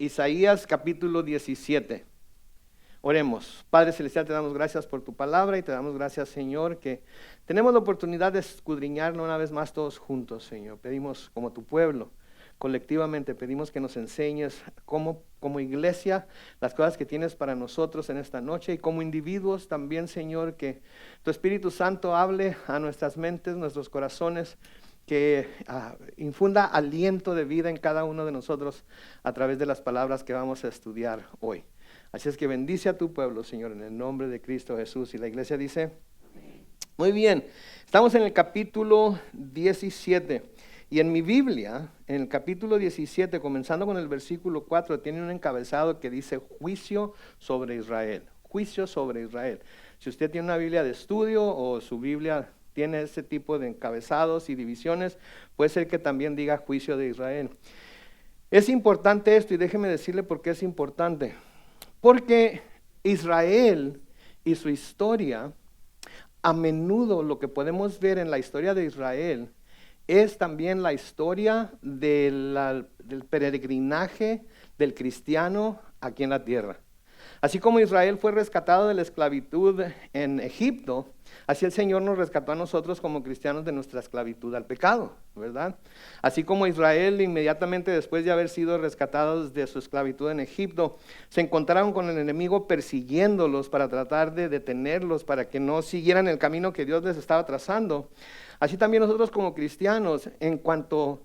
Isaías capítulo 17. Oremos. Padre Celestial, te damos gracias por tu palabra y te damos gracias, Señor, que tenemos la oportunidad de escudriñarlo una vez más todos juntos, Señor. Pedimos como tu pueblo, colectivamente, pedimos que nos enseñes como iglesia las cosas que tienes para nosotros en esta noche y como individuos también, Señor, que tu Espíritu Santo hable a nuestras mentes, nuestros corazones, que infunda aliento de vida en cada uno de nosotros a través de las palabras que vamos a estudiar hoy. Así es que bendice a tu pueblo, Señor, en el nombre de Cristo Jesús. Y la iglesia dice, muy bien, estamos en el capítulo 17. Y en mi Biblia, en el capítulo 17, comenzando con el versículo 4, tiene un encabezado que dice juicio sobre Israel. Juicio sobre Israel. Si usted tiene una Biblia de estudio o su Biblia tiene ese tipo de encabezados y divisiones, puede ser que también diga juicio de Israel. Es importante esto y déjeme decirle por qué es importante. Porque Israel y su historia, a menudo lo que podemos ver en la historia de Israel es también la historia del peregrinaje del cristiano aquí en la tierra. Así como Israel fue rescatado de la esclavitud en Egipto, así el Señor nos rescató a nosotros como cristianos de nuestra esclavitud al pecado, ¿verdad? Así como Israel inmediatamente después de haber sido rescatados de su esclavitud en Egipto, se encontraron con el enemigo persiguiéndolos para tratar de detenerlos, para que no siguieran el camino que Dios les estaba trazando. Así también nosotros como cristianos, en cuanto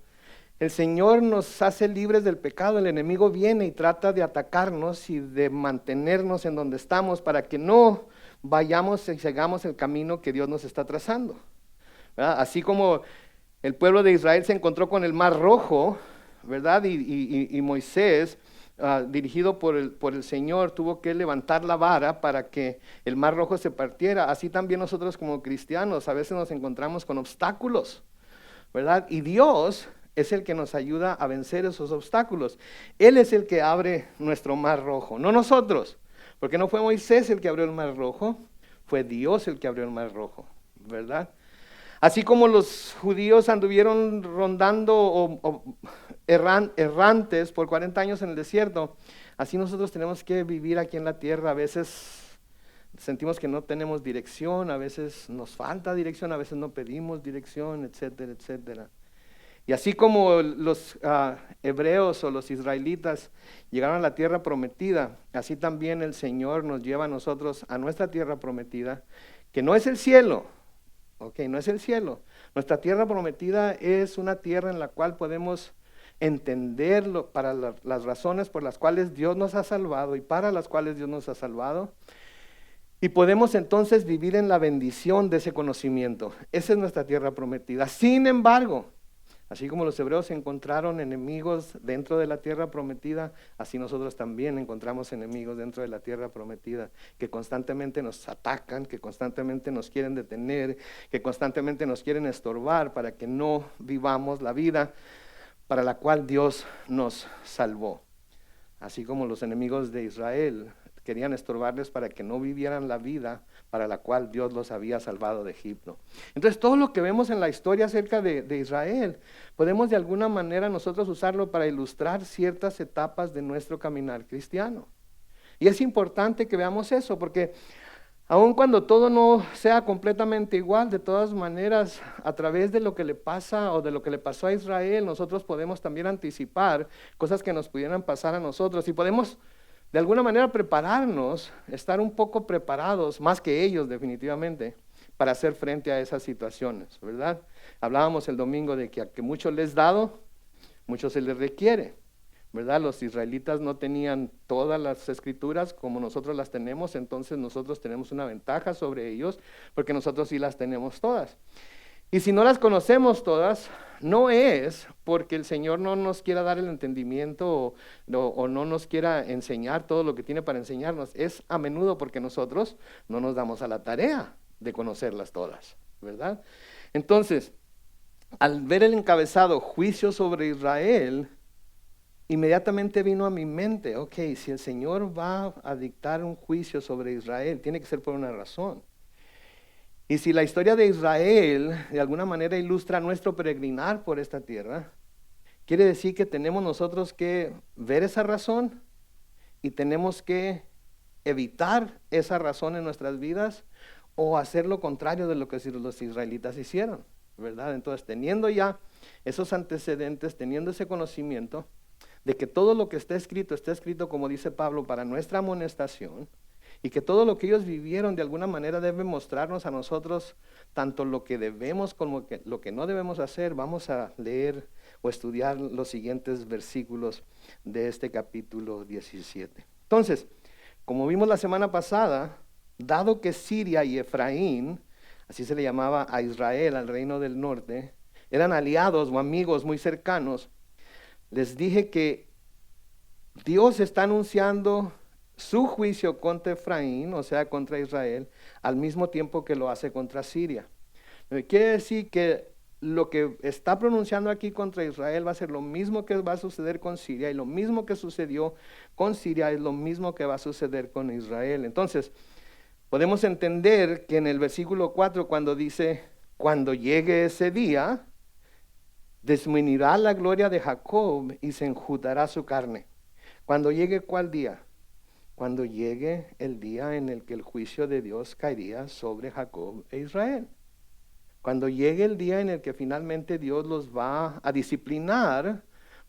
el Señor nos hace libres del pecado, el enemigo viene y trata de atacarnos y de mantenernos en donde estamos para que no vayamos y sigamos el camino que Dios nos está trazando, ¿verdad? Así como el pueblo de Israel se encontró con el Mar Rojo, ¿verdad? Y Moisés, dirigido por el Señor, tuvo que levantar la vara para que el Mar Rojo se partiera. Así también nosotros como cristianos a veces nos encontramos con obstáculos, ¿verdad? Y Dios es el que nos ayuda a vencer esos obstáculos. Él es el que abre nuestro Mar Rojo, no nosotros. Porque no fue Moisés el que abrió el Mar Rojo, fue Dios el que abrió el Mar Rojo, ¿verdad? Así como los judíos anduvieron rondando errantes por 40 años en el desierto, así nosotros tenemos que vivir aquí en la tierra. A veces sentimos que no tenemos dirección, a veces nos falta dirección, a veces no pedimos dirección, etcétera, etcétera. Y así como los hebreos o los israelitas llegaron a la tierra prometida, así también el Señor nos lleva a nosotros a nuestra tierra prometida, que no es el cielo, no es el cielo. Nuestra tierra prometida es una tierra en la cual podemos entenderlo para las razones por las cuales Dios nos ha salvado y para las cuales Dios nos ha salvado. Y podemos entonces vivir en la bendición de ese conocimiento. Esa es nuestra tierra prometida. Sin embargo, así como los hebreos encontraron enemigos dentro de la tierra prometida, así nosotros también encontramos enemigos dentro de la tierra prometida, que constantemente nos atacan, que constantemente nos quieren detener, que constantemente nos quieren estorbar para que no vivamos la vida para la cual Dios nos salvó. Así como los enemigos de Israel querían estorbarles para que no vivieran la vida para la cual Dios los había salvado de Egipto. Entonces todo lo que vemos en la historia acerca de Israel, podemos de alguna manera nosotros usarlo para ilustrar ciertas etapas de nuestro caminar cristiano. Y es importante que veamos eso, porque aun cuando todo no sea completamente igual, de todas maneras, a través de lo que le pasa o de lo que le pasó a Israel, nosotros podemos también anticipar cosas que nos pudieran pasar a nosotros y podemos de alguna manera prepararnos, estar un poco preparados, más que ellos definitivamente, para hacer frente a esas situaciones, ¿verdad? Hablábamos el domingo de que a que mucho les dado, mucho se les requiere, ¿verdad? Los israelitas no tenían todas las escrituras como nosotros las tenemos, entonces nosotros tenemos una ventaja sobre ellos, porque nosotros sí las tenemos todas. Y si no las conocemos todas, no es porque el Señor no nos quiera dar el entendimiento o no nos quiera enseñar todo lo que tiene para enseñarnos. Es a menudo porque nosotros no nos damos a la tarea de conocerlas todas, ¿verdad? Entonces, al ver el encabezado juicio sobre Israel, inmediatamente vino a mi mente, si el Señor va a dictar un juicio sobre Israel, tiene que ser por una razón. Y si la historia de Israel de alguna manera ilustra nuestro peregrinar por esta tierra, quiere decir que tenemos nosotros que ver esa razón y tenemos que evitar esa razón en nuestras vidas o hacer lo contrario de lo que los israelitas hicieron, ¿verdad? Entonces, teniendo ya esos antecedentes, teniendo ese conocimiento de que todo lo que está escrito como dice Pablo, para nuestra amonestación, y que todo lo que ellos vivieron de alguna manera debe mostrarnos a nosotros tanto lo que debemos como lo que no debemos hacer. Vamos a leer o estudiar los siguientes versículos de este capítulo 17. Entonces, como vimos la semana pasada, dado que Siria y Efraín, así se le llamaba a Israel, al reino del norte, eran aliados o amigos muy cercanos, les dije que Dios está anunciando su juicio contra Efraín, o sea, contra Israel, al mismo tiempo que lo hace contra Siria. Quiere decir que lo que está pronunciando aquí contra Israel va a ser lo mismo que va a suceder con Siria, y lo mismo que sucedió con Siria es lo mismo que va a suceder con Israel. Entonces, podemos entender que en el versículo 4, cuando dice, cuando llegue ese día, disminuirá la gloria de Jacob y se enjutará su carne. Cuando llegue, ¿cuál día? Cuando llegue el día en el que el juicio de Dios caería sobre Jacob e Israel. Cuando llegue el día en el que finalmente Dios los va a disciplinar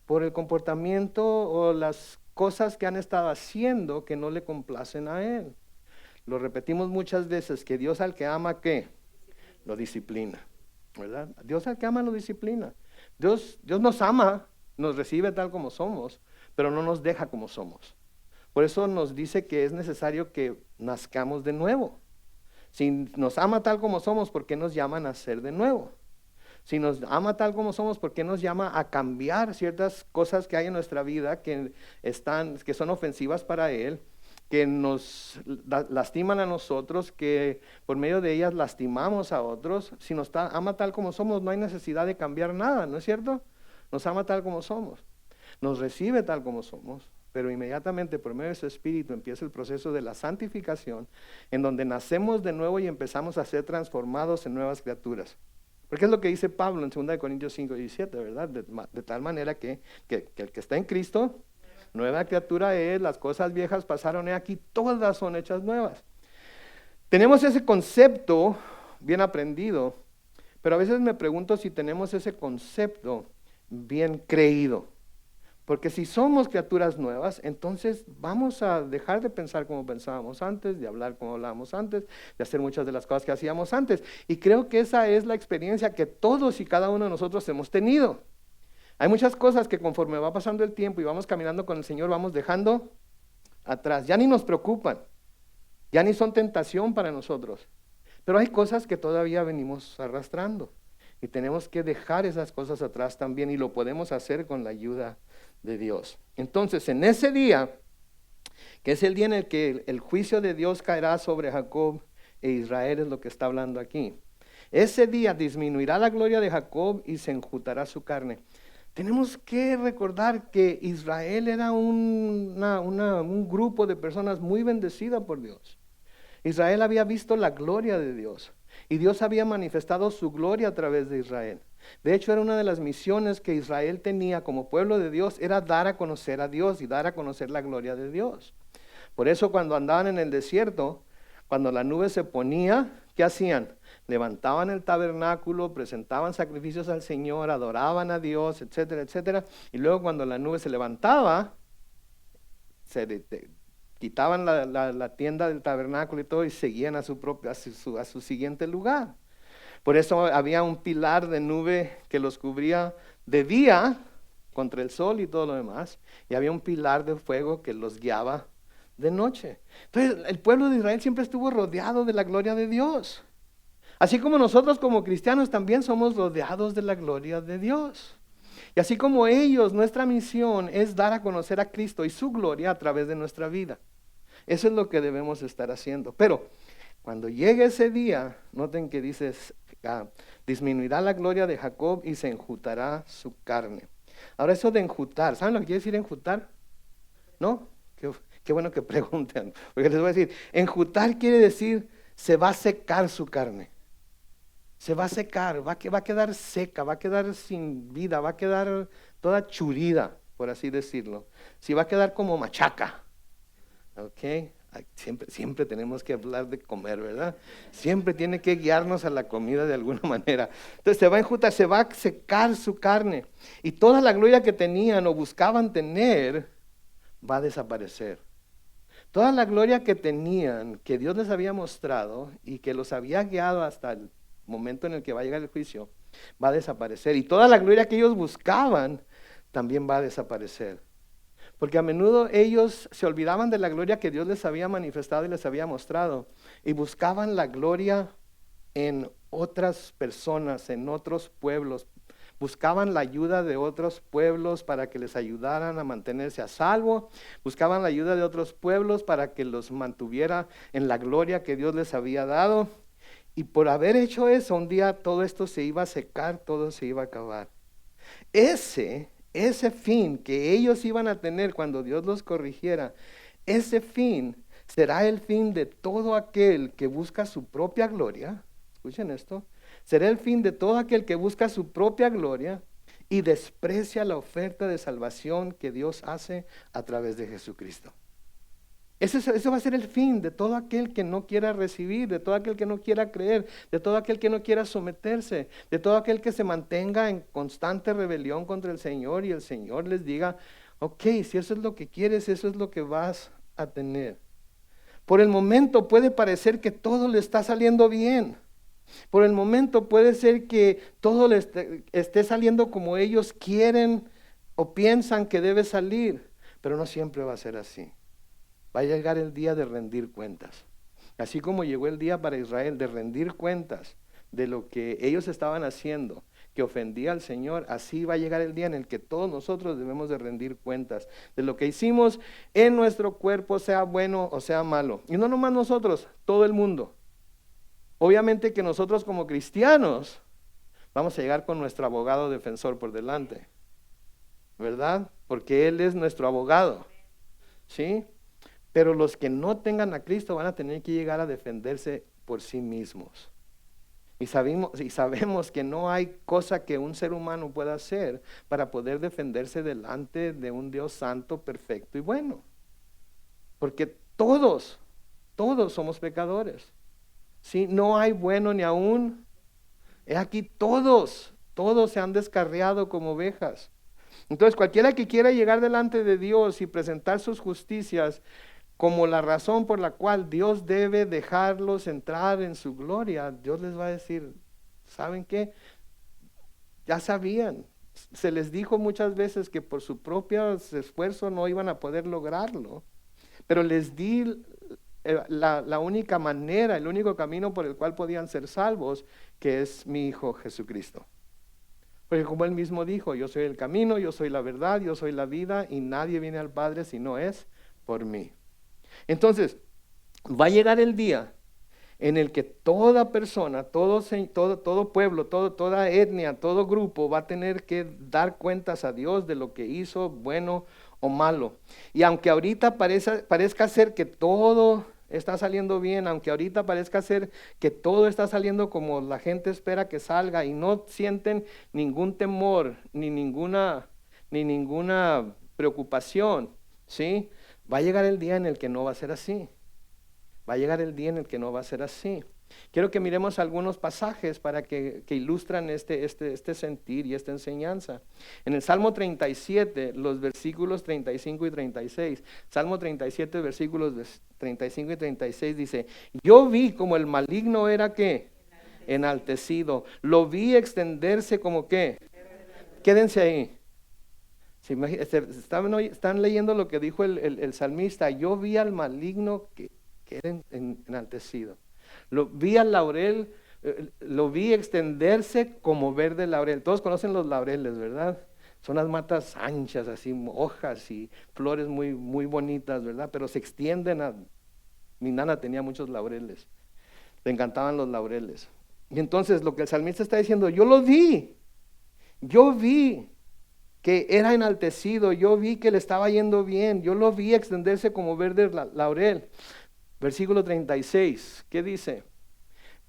por el comportamiento o las cosas que han estado haciendo que no le complacen a Él. Lo repetimos muchas veces, que Dios al que ama, ¿qué? Lo disciplina, ¿verdad? Dios al que ama lo disciplina. Dios nos ama, nos recibe tal como somos, pero no nos deja como somos. Por eso nos dice que es necesario que nazcamos de nuevo. Si nos ama tal como somos, ¿por qué nos llama a nacer de nuevo? Si nos ama tal como somos, ¿por qué nos llama a cambiar ciertas cosas que hay en nuestra vida que son ofensivas para Él, que nos lastiman a nosotros, que por medio de ellas lastimamos a otros? Si nos ama tal como somos, no hay necesidad de cambiar nada, ¿no es cierto? Nos ama tal como somos, nos recibe tal como somos. Pero inmediatamente por medio de su Espíritu empieza el proceso de la santificación, en donde nacemos de nuevo y empezamos a ser transformados en nuevas criaturas. Porque es lo que dice Pablo en 2 Corintios 5:17, ¿verdad? De tal manera que el que está en Cristo, nueva criatura es, las cosas viejas pasaron, y aquí todas son hechas nuevas. Tenemos ese concepto bien aprendido, pero a veces me pregunto si tenemos ese concepto bien creído. Porque si somos criaturas nuevas, entonces vamos a dejar de pensar como pensábamos antes, de hablar como hablábamos antes, de hacer muchas de las cosas que hacíamos antes. Y creo que esa es la experiencia que todos y cada uno de nosotros hemos tenido. Hay muchas cosas que conforme va pasando el tiempo y vamos caminando con el Señor, vamos dejando atrás. Ya ni nos preocupan, ya ni son tentación para nosotros. Pero hay cosas que todavía venimos arrastrando. Y tenemos que dejar esas cosas atrás también, y lo podemos hacer con la ayuda de Dios. Entonces, en ese día, que es el día en el que el juicio de Dios caerá sobre Jacob e Israel, es lo que está hablando aquí. Ese día disminuirá la gloria de Jacob y se enjutará su carne. Tenemos que recordar que Israel era un grupo de personas muy bendecida por Dios. Israel había visto la gloria de Dios y Dios había manifestado su gloria a través de Israel. De hecho, era una de las misiones que Israel tenía como pueblo de Dios, era dar a conocer a Dios y dar a conocer la gloria de Dios. Por eso cuando andaban en el desierto, cuando la nube se ponía, ¿qué hacían? Levantaban el tabernáculo, presentaban sacrificios al Señor, adoraban a Dios, etcétera, etcétera. Y luego cuando la nube se levantaba, quitaban la tienda del tabernáculo y todo, y seguían a su siguiente lugar. Por eso había un pilar de nube que los cubría de día contra el sol y todo lo demás, y había un pilar de fuego que los guiaba de noche. Entonces el pueblo de Israel siempre estuvo rodeado de la gloria de Dios. Así como nosotros como cristianos también somos rodeados de la gloria de Dios. Y así como ellos, nuestra misión es dar a conocer a Cristo y su gloria a través de nuestra vida. Eso es lo que debemos estar haciendo. Pero cuando llegue ese día, noten que dice, disminuirá la gloria de Jacob y se enjutará su carne. Ahora eso de enjutar, ¿saben lo que quiere decir enjutar? ¿No? Qué bueno que pregunten, porque les voy a decir, enjutar quiere decir se va a secar su carne. Se va a secar, va a quedar seca, va a quedar sin vida, va a quedar toda churida, por así decirlo. Si va a quedar como machaca, ¿ok? Siempre tenemos que hablar de comer, ¿verdad? Siempre tiene que guiarnos a la comida de alguna manera. Entonces se va a enjutar, se va a secar su carne. Y toda la gloria que tenían o buscaban tener va a desaparecer. Toda la gloria que tenían, que Dios les había mostrado y que los había guiado hasta el momento en el que va a llegar el juicio, va a desaparecer. Y toda la gloria que ellos buscaban también va a desaparecer. Porque a menudo ellos se olvidaban de la gloria que Dios les había manifestado y les había mostrado. Y buscaban la gloria en otras personas, en otros pueblos. Buscaban la ayuda de otros pueblos para que les ayudaran a mantenerse a salvo. Buscaban la ayuda de otros pueblos para que los mantuviera en la gloria que Dios les había dado. Y por haber hecho eso, un día todo esto se iba a secar, todo se iba a acabar. Ese fin que ellos iban a tener cuando Dios los corrigiera, ese fin será el fin de todo aquel que busca su propia gloria. Escuchen esto. Será el fin de todo aquel que busca su propia gloria y desprecia la oferta de salvación que Dios hace a través de Jesucristo. Eso va a ser el fin de todo aquel que no quiera recibir, de todo aquel que no quiera creer, de todo aquel que no quiera someterse, de todo aquel que se mantenga en constante rebelión contra el Señor y el Señor les diga, ok, si eso es lo que quieres, eso es lo que vas a tener. Por el momento puede parecer que todo le está saliendo bien. Por el momento puede ser que todo le esté saliendo como ellos quieren o piensan que debe salir, pero no siempre va a ser así. Va a llegar el día de rendir cuentas. Así como llegó el día para Israel de rendir cuentas de lo que ellos estaban haciendo, que ofendía al Señor, así va a llegar el día en el que todos nosotros debemos de rendir cuentas de lo que hicimos en nuestro cuerpo, sea bueno o sea malo. Y no nomás nosotros, todo el mundo. Obviamente que nosotros como cristianos vamos a llegar con nuestro abogado defensor por delante, ¿verdad? Porque Él es nuestro abogado, ¿sí? Pero los que no tengan a Cristo van a tener que llegar a defenderse por sí mismos. Y sabemos que no hay cosa que un ser humano pueda hacer para poder defenderse delante de un Dios santo, perfecto y bueno. Porque todos somos pecadores. ¿Sí? No hay bueno ni aún. Aquí todos se han descarriado como ovejas. Entonces cualquiera que quiera llegar delante de Dios y presentar sus justicias como la razón por la cual Dios debe dejarlos entrar en su gloria, Dios les va a decir, ¿saben qué? Ya sabían, se les dijo muchas veces que por su propio esfuerzo no iban a poder lograrlo, pero les di la única manera, el único camino por el cual podían ser salvos, que es mi Hijo Jesucristo. Porque como Él mismo dijo, yo soy el camino, yo soy la verdad, yo soy la vida, y nadie viene al Padre si no es por mí. Entonces, va a llegar el día en el que toda persona, todo pueblo, toda etnia, todo grupo va a tener que dar cuentas a Dios de lo que hizo, bueno o malo. Y aunque ahorita parezca ser que todo está saliendo bien, aunque ahorita parezca ser que todo está saliendo como la gente espera que salga y no sienten ningún temor ni ninguna preocupación, ¿sí? Va a llegar el día en el que no va a ser así. Va a llegar el día en el que no va a ser así. Quiero que miremos algunos pasajes para que ilustran este sentir y esta enseñanza. En el Salmo 37, los versículos 35 y 36. Salmo 37, versículos 35 y 36 dice, yo vi como el maligno era ¿qué? Enaltecido. Lo vi extenderse como ¿qué? Quédense ahí. Están leyendo lo que dijo el salmista. Yo vi al maligno que era enaltecido. Lo vi al laurel, lo vi extenderse como verde laurel. Todos conocen los laureles, ¿verdad? Son las matas anchas, así, hojas y flores muy, muy bonitas, ¿verdad? Pero se extienden mi nana tenía muchos laureles. Le encantaban los laureles. Y entonces lo que el salmista está diciendo, yo lo vi. Yo vi que era enaltecido, yo vi que le estaba yendo bien, yo lo vi extenderse como verde laurel. Versículo 36, ¿qué dice?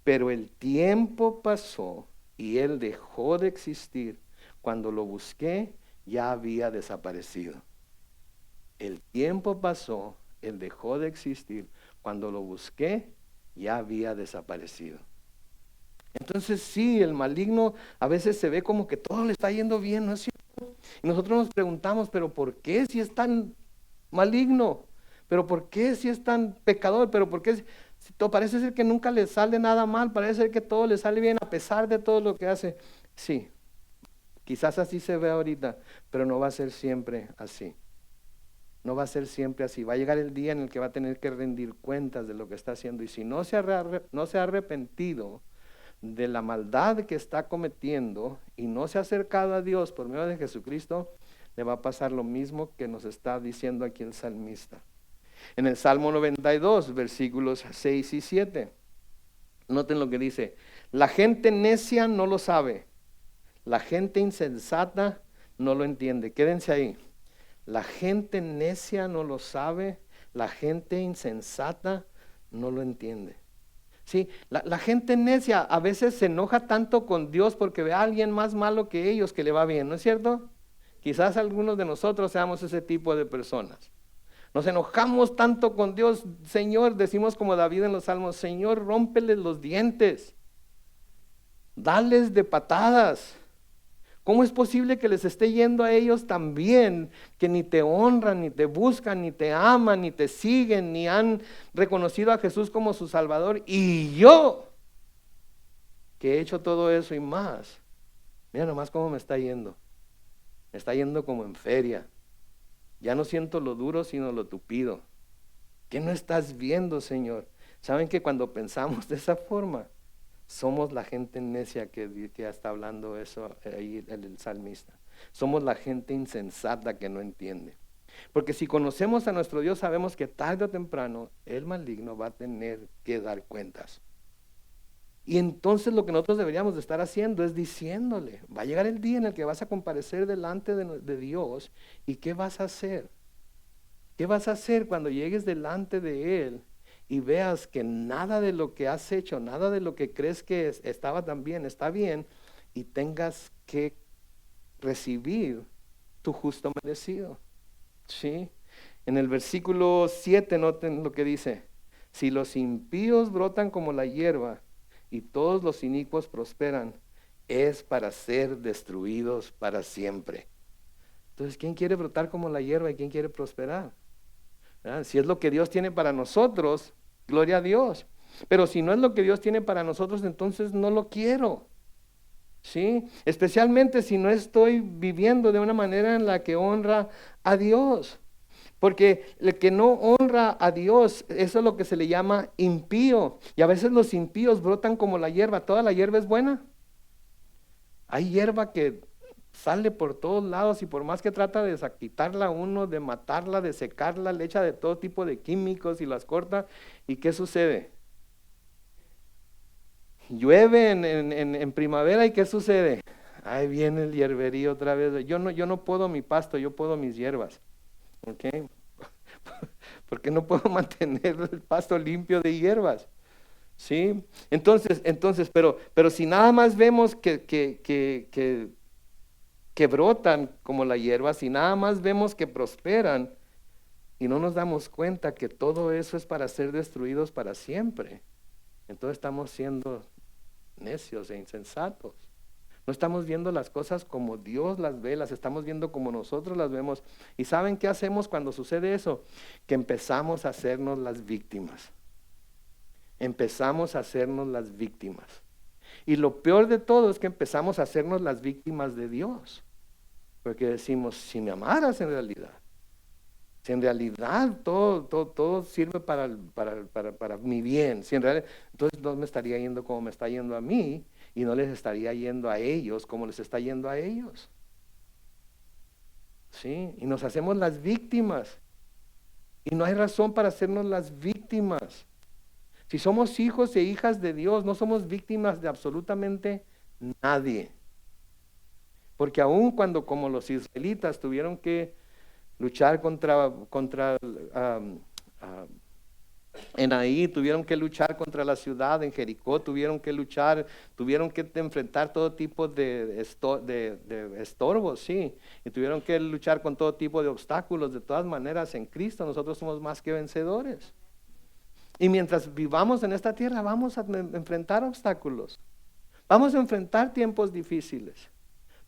Pero el tiempo pasó y él dejó de existir. Cuando lo busqué, ya había desaparecido. El tiempo pasó, él dejó de existir. Cuando lo busqué, ya había desaparecido. Entonces sí, el maligno a veces se ve como que todo le está yendo bien, ¿no es cierto? Y nosotros nos preguntamos, pero ¿por qué si es tan maligno? ¿Pero por qué si es tan pecador? ¿Pero por qué si parece ser que nunca le sale nada mal? Parece ser que todo le sale bien a pesar de todo lo que hace. Sí, quizás así se ve ahorita, pero no va a ser siempre así. No va a ser siempre así. Va a llegar el día en el que va a tener que rendir cuentas de lo que está haciendo. Y si no se ha arrepentido de la maldad que está cometiendo y no se ha acercado a Dios por medio de Jesucristo, le va a pasar lo mismo que nos está diciendo aquí el salmista. En el Salmo 92, versículos 6 y 7, noten lo que dice: la gente necia no lo sabe, la gente insensata no lo entiende. Quédense ahí. La gente necia no lo sabe, la gente insensata no lo entiende. Sí, la gente necia a veces se enoja tanto con Dios porque ve a alguien más malo que ellos que le va bien, ¿no es cierto? Quizás algunos de nosotros seamos ese tipo de personas. Nos enojamos tanto con Dios, Señor, decimos como David en los Salmos: Señor, rómpeles los dientes, dales de patadas. ¿Cómo es posible que les esté yendo a ellos tan bien, que ni te honran, ni te buscan, ni te aman, ni te siguen, ni han reconocido a Jesús como su Salvador? Y yo, que he hecho todo eso y más, mira nomás cómo me está yendo. Me está yendo como en feria. Ya no siento lo duro, sino lo tupido. ¿Qué no estás viendo, Señor? ¿Saben que cuando pensamos de esa forma, somos la gente necia que está hablando eso ahí el salmista? Somos la gente insensata que no entiende. Porque si conocemos a nuestro Dios, sabemos que tarde o temprano el maligno va a tener que dar cuentas. Y entonces lo que nosotros deberíamos de estar haciendo es diciéndole: va a llegar el día en el que vas a comparecer delante de Dios. ¿Y qué vas a hacer? ¿Qué vas a hacer cuando llegues delante de Él y veas que nada de lo que has hecho, nada de lo que crees que estaba tan bien, está bien, y tengas que recibir tu justo merecido? ¿Sí? En el versículo 7 noten lo que dice: si los impíos brotan como la hierba y todos los inicuos prosperan, es para ser destruidos para siempre. Entonces, ¿quién quiere brotar como la hierba y quién quiere prosperar? ¿Verdad? Si es lo que Dios tiene para nosotros, gloria a Dios. Pero si no es lo que Dios tiene para nosotros, entonces no lo quiero. ¿Sí? Especialmente si no estoy viviendo de una manera en la que honra a Dios. Porque el que no honra a Dios, eso es lo que se le llama impío. Y a veces los impíos brotan como la hierba. ¿Toda la hierba es buena? Hay hierba que sale por todos lados y por más que trata de quitarla uno, de matarla, de secarla, le echa de todo tipo de químicos y las corta. ¿Y qué sucede? Llueve en primavera, ¿y qué sucede? Ahí viene el hierberío otra vez. Yo no puedo mi pasto, yo puedo mis hierbas. ¿Ok? Porque no puedo mantener el pasto limpio de hierbas. ¿Sí? Entonces, pero si nada más vemos que brotan como la hierba, si nada más vemos que prosperan y no nos damos cuenta que todo eso es para ser destruidos para siempre, entonces estamos siendo necios e insensatos. No estamos viendo las cosas como Dios las ve, las estamos viendo como nosotros las vemos. ¿Y saben qué hacemos cuando sucede eso? Que empezamos a hacernos las víctimas. Empezamos a hacernos las víctimas. Y lo peor de todo es que empezamos a hacernos las víctimas de Dios. Porque decimos: si me amaras en realidad, si en realidad todo sirve para mi bien, si en realidad, entonces no me estaría yendo como me está yendo a mí, y no les estaría yendo a ellos como les está yendo a ellos. ¿Sí? Y nos hacemos las víctimas. Y no hay razón para hacernos las víctimas. Si somos hijos e hijas de Dios, no somos víctimas de absolutamente nadie. Porque aun cuando, como los israelitas, tuvieron que luchar contra En ahí tuvieron que luchar contra la ciudad, en Jericó tuvieron que luchar, tuvieron que enfrentar todo tipo de estorbos, sí, y tuvieron que luchar con todo tipo de obstáculos. De todas maneras, en Cristo nosotros somos más que vencedores. Y mientras vivamos en esta tierra, vamos a enfrentar obstáculos, vamos a enfrentar tiempos difíciles,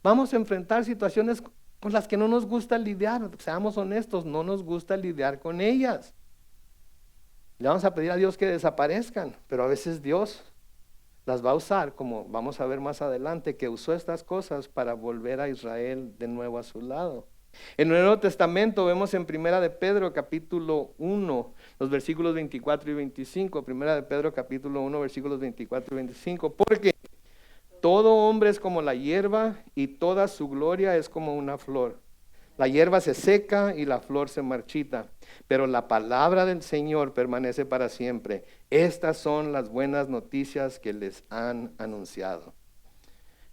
vamos a enfrentar situaciones con las que no nos gusta lidiar. Seamos honestos, no nos gusta lidiar con ellas. Le vamos a pedir a Dios que desaparezcan, pero a veces Dios las va a usar, como vamos a ver más adelante, que usó estas cosas para volver a Israel de nuevo a su lado. En el Nuevo Testamento vemos en Primera de Pedro capítulo 1, los versículos 24 y 25, Primera de Pedro capítulo 1, versículos 24 y 25, porque todo hombre es como la hierba y toda su gloria es como una flor. La hierba se seca y la flor se marchita, pero la palabra del Señor permanece para siempre. Estas son las buenas noticias que les han anunciado.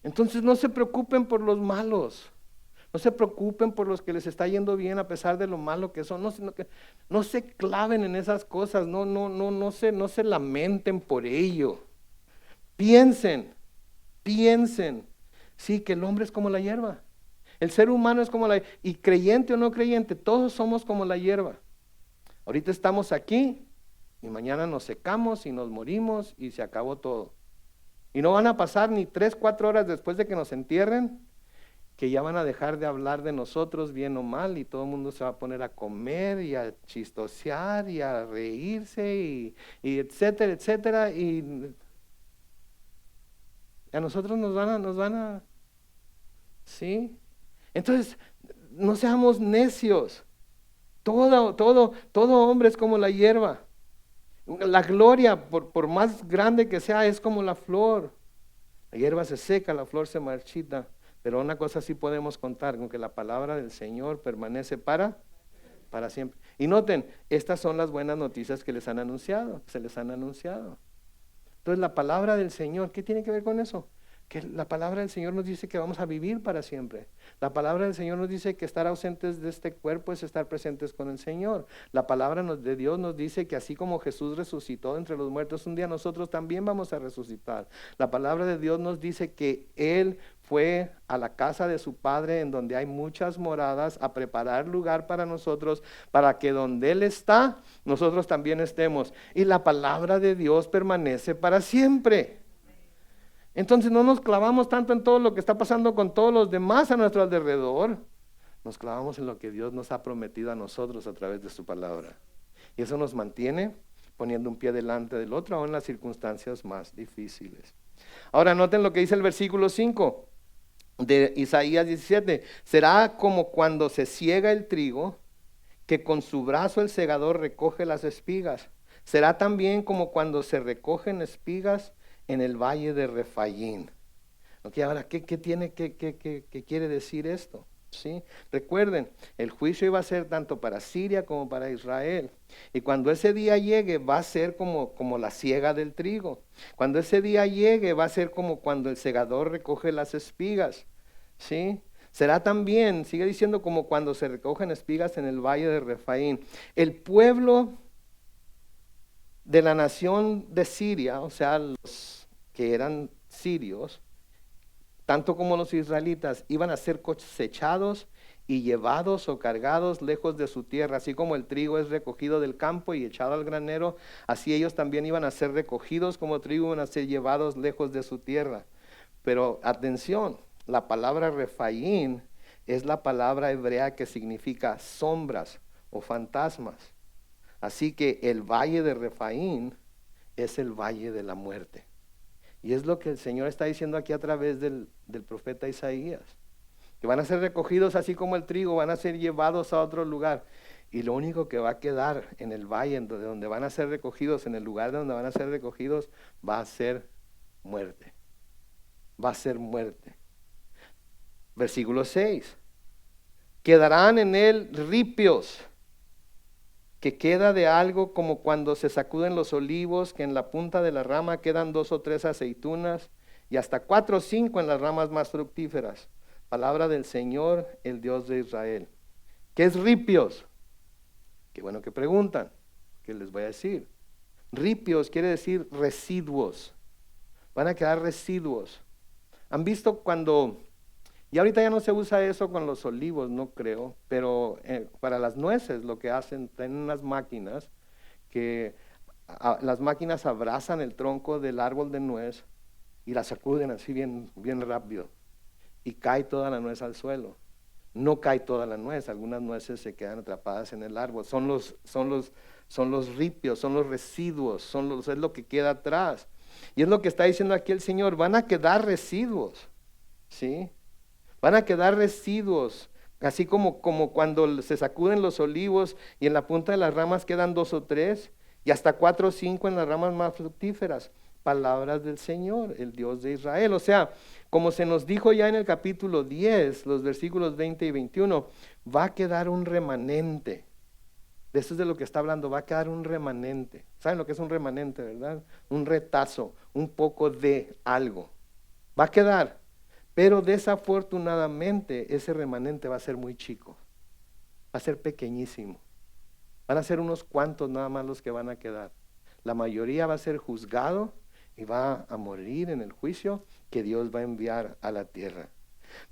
Entonces no se preocupen por los malos, no se preocupen por los que les está yendo bien a pesar de lo malo que son. No se claven en esas cosas, no se lamenten por ello. Piensen, sí, que el hombre es como la hierba. El ser humano es como y creyente o no creyente, todos somos como la hierba. Ahorita estamos aquí y mañana nos secamos y nos morimos y se acabó todo. Y no van a pasar ni 3, 4 horas después de que nos entierren, que ya van a dejar de hablar de nosotros bien o mal y todo el mundo se va a poner a comer y a chistosear y a reírse y etcétera, etcétera. Y a nosotros nos van a, ¿sí? Entonces, no seamos necios. Todo hombre es como la hierba. La gloria, por más grande que sea, es como la flor. La hierba se seca, la flor se marchita. Pero una cosa sí podemos contar, con que la palabra del Señor permanece para siempre. Y noten, estas son las buenas noticias que les han anunciado, se les han anunciado. Entonces la palabra del Señor, ¿qué tiene que ver con eso? Que la palabra del Señor nos dice que vamos a vivir para siempre. La palabra del Señor nos dice que estar ausentes de este cuerpo es estar presentes con el Señor. La palabra de Dios nos dice que así como Jesús resucitó entre los muertos un día, nosotros también vamos a resucitar. La palabra de Dios nos dice que Él fue a la casa de su Padre, en donde hay muchas moradas, a preparar lugar para nosotros, para que donde Él está, nosotros también estemos. Y la palabra de Dios permanece para siempre. Entonces no nos clavamos tanto en todo lo que está pasando con todos los demás a nuestro alrededor. Nos clavamos en lo que Dios nos ha prometido a nosotros a través de su palabra. Y eso nos mantiene poniendo un pie delante del otro, aún en las circunstancias más difíciles. Ahora noten lo que dice el versículo 5 de Isaías 17. Será como cuando se siega el trigo, que con su brazo el segador recoge las espigas. Será también como cuando se recogen espigas en el valle de Refaín. Okay, ahora, ¿qué quiere decir esto? ¿Sí? Recuerden, el juicio iba a ser tanto para Siria como para Israel. Y cuando ese día llegue, va a ser como la siega del trigo. Cuando ese día llegue, va a ser como cuando el segador recoge las espigas. ¿Sí? Será también, sigue diciendo, como cuando se recogen espigas en el valle de Refaín. El pueblo de la nación de Siria, o sea, los que eran sirios, tanto como los israelitas, iban a ser cosechados y llevados o cargados lejos de su tierra. Así como el trigo es recogido del campo y echado al granero, así ellos también iban a ser recogidos como trigo, iban a ser llevados lejos de su tierra. Pero atención, la palabra Refaín es la palabra hebrea que significa sombras o fantasmas. Así que el valle de Refaín es el valle de la muerte. Y es lo que el Señor está diciendo aquí a través del profeta Isaías. Que van a ser recogidos así como el trigo, van a ser llevados a otro lugar. Y lo único que va a quedar en el valle de donde van a ser recogidos, en el lugar de donde van a ser recogidos, va a ser muerte. Va a ser muerte. Versículo 6. Quedarán en él ripios, que queda de algo como cuando se sacuden los olivos, que en la punta de la rama quedan 2 o 3 aceitunas, y hasta 4 o 5 en las ramas más fructíferas. Palabra del Señor, el Dios de Israel. ¿Qué es ripios? Qué bueno que preguntan, ¿qué les voy a decir? Ripios quiere decir residuos. Van a quedar residuos. ¿Han visto cuando, y ahorita ya no se usa eso con los olivos, no creo, pero para las nueces lo que hacen, tienen unas máquinas que las máquinas abrazan el tronco del árbol de nuez y la sacuden así bien, bien rápido y cae toda la nuez al suelo. No cae toda la nuez, algunas nueces se quedan atrapadas en el árbol. Son los ripios, son los residuos, es lo que queda atrás. Y es lo que está diciendo aquí el Señor, van a quedar residuos, ¿sí? Van a quedar residuos, así como cuando se sacuden los olivos y en la punta de las ramas quedan 2 o 3 y hasta 4 o 5 en las ramas más fructíferas. Palabras del Señor, el Dios de Israel. O sea, como se nos dijo ya en el capítulo 10, los versículos 20 y 21, va a quedar un remanente. De eso es de lo que está hablando, va a quedar un remanente. ¿Saben lo que es un remanente, verdad? Un retazo, un poco de algo. Va a quedar, pero desafortunadamente ese remanente va a ser muy chico. Va a ser pequeñísimo. Van a ser unos cuantos nada más los que van a quedar. La mayoría va a ser juzgado y va a morir en el juicio que Dios va a enviar a la tierra.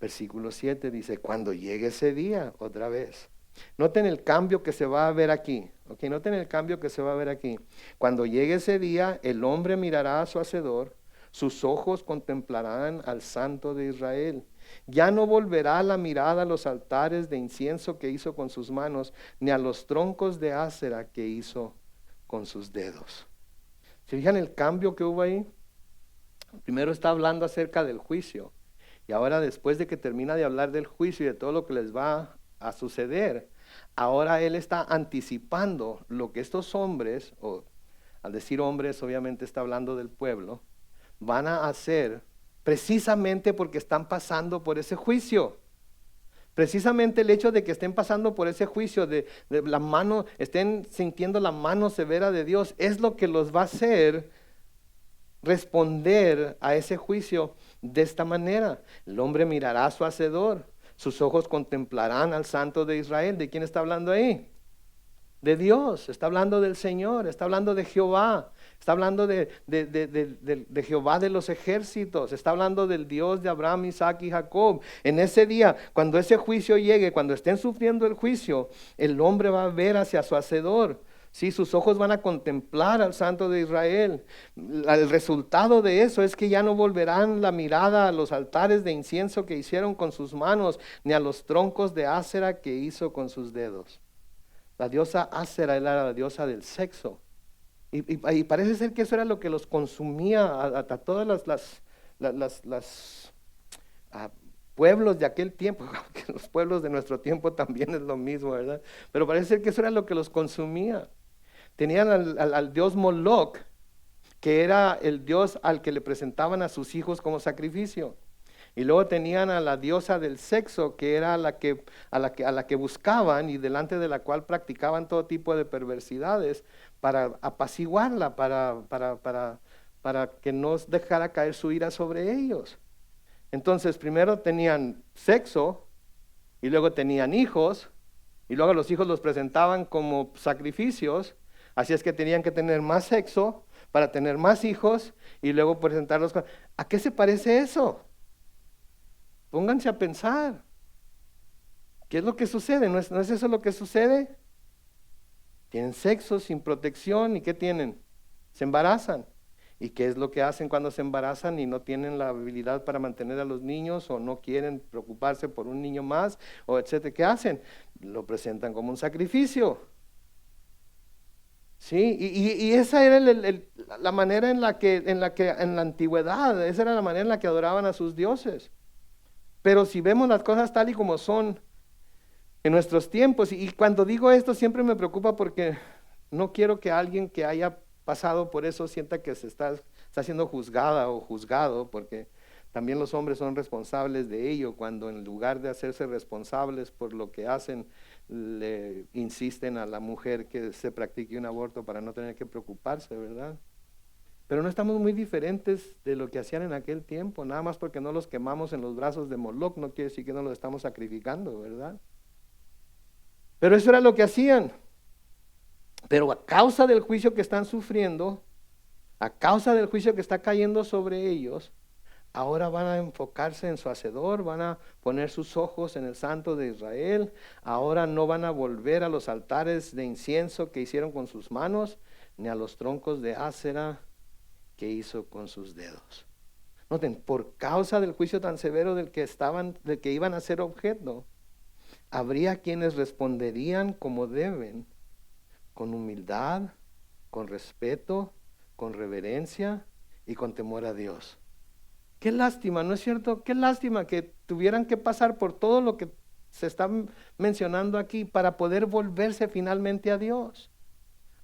Versículo 7 dice, cuando llegue ese día, otra vez. Noten el cambio que se va a ver aquí. Okay, noten el cambio que se va a ver aquí. Cuando llegue ese día, el hombre mirará a su hacedor, sus ojos contemplarán al Santo de Israel. Ya no volverá la mirada a los altares de incienso que hizo con sus manos, ni a los troncos de Ásera que hizo con sus dedos. ¿Se fijan el cambio que hubo ahí? Primero está hablando acerca del juicio. Y ahora después de que termina de hablar del juicio y de todo lo que les va a suceder, ahora él está anticipando lo que estos hombres, o al decir hombres obviamente está hablando del pueblo, van a hacer precisamente porque están pasando por ese juicio. Precisamente el hecho de que estén pasando por ese juicio, de la mano, estén sintiendo la mano severa de Dios, es lo que los va a hacer responder a ese juicio de esta manera. El hombre mirará a su hacedor, sus ojos contemplarán al Santo de Israel. ¿De quién está hablando ahí? De Dios, está hablando del Señor, está hablando de Jehová. Está hablando de Jehová de los ejércitos. Está hablando del Dios de Abraham, Isaac y Jacob. En ese día, cuando ese juicio llegue, cuando estén sufriendo el juicio, el hombre va a ver hacia su hacedor. Sí, sus ojos van a contemplar al Santo de Israel. El resultado de eso es que ya no volverán la mirada a los altares de incienso que hicieron con sus manos, ni a los troncos de Ásera que hizo con sus dedos. La diosa Ásera era la diosa del sexo. Y parece ser que eso era lo que los consumía a todas las pueblos de aquel tiempo, que los pueblos de nuestro tiempo también es lo mismo, ¿verdad? Pero parece ser que eso era lo que los consumía. Tenían al dios Moloch, que era el dios al que le presentaban a sus hijos como sacrificio. Y luego tenían a la diosa del sexo, que era a la que buscaban y delante de la cual practicaban todo tipo de perversidades para apaciguarla, para que no dejara caer su ira sobre ellos. Entonces, primero tenían sexo, y luego tenían hijos, y luego los hijos los presentaban como sacrificios, así es que tenían que tener más sexo para tener más hijos, y luego presentarlos. ¿A qué se parece eso? Pónganse a pensar. ¿Qué es lo que sucede? ¿No es eso lo que sucede? Tienen sexo sin protección, ¿y qué tienen? Se embarazan. ¿Y qué es lo que hacen cuando se embarazan y no tienen la habilidad para mantener a los niños o no quieren preocuparse por un niño más o etcétera? ¿Qué hacen? Lo presentan como un sacrificio. Sí, y esa era la manera en la que en la antigüedad, esa era la manera en la que adoraban a sus dioses. Pero si vemos las cosas tal y como son en nuestros tiempos, y cuando digo esto siempre me preocupa porque no quiero que alguien que haya pasado por eso sienta que se está siendo juzgada o juzgado, porque también los hombres son responsables de ello, cuando en lugar de hacerse responsables por lo que hacen, le insisten a la mujer que se practique un aborto para no tener que preocuparse, ¿verdad? Pero no estamos muy diferentes de lo que hacían en aquel tiempo, nada más porque no los quemamos en los brazos de Moloch, no quiere decir que no los estamos sacrificando, ¿verdad? Pero eso era lo que hacían. Pero a causa del juicio que están sufriendo, a causa del juicio que está cayendo sobre ellos, ahora van a enfocarse en su Hacedor, van a poner sus ojos en el Santo de Israel. Ahora no van a volver a los altares de incienso que hicieron con sus manos, ni a los troncos de Ásera que hizo con sus dedos. Noten, por causa del juicio tan severo del que iban a ser objeto, habría quienes responderían como deben, con humildad, con respeto, con reverencia y con temor a Dios. Qué lástima, ¿no es cierto? Qué lástima que tuvieran que pasar por todo lo que se está mencionando aquí para poder volverse finalmente a Dios.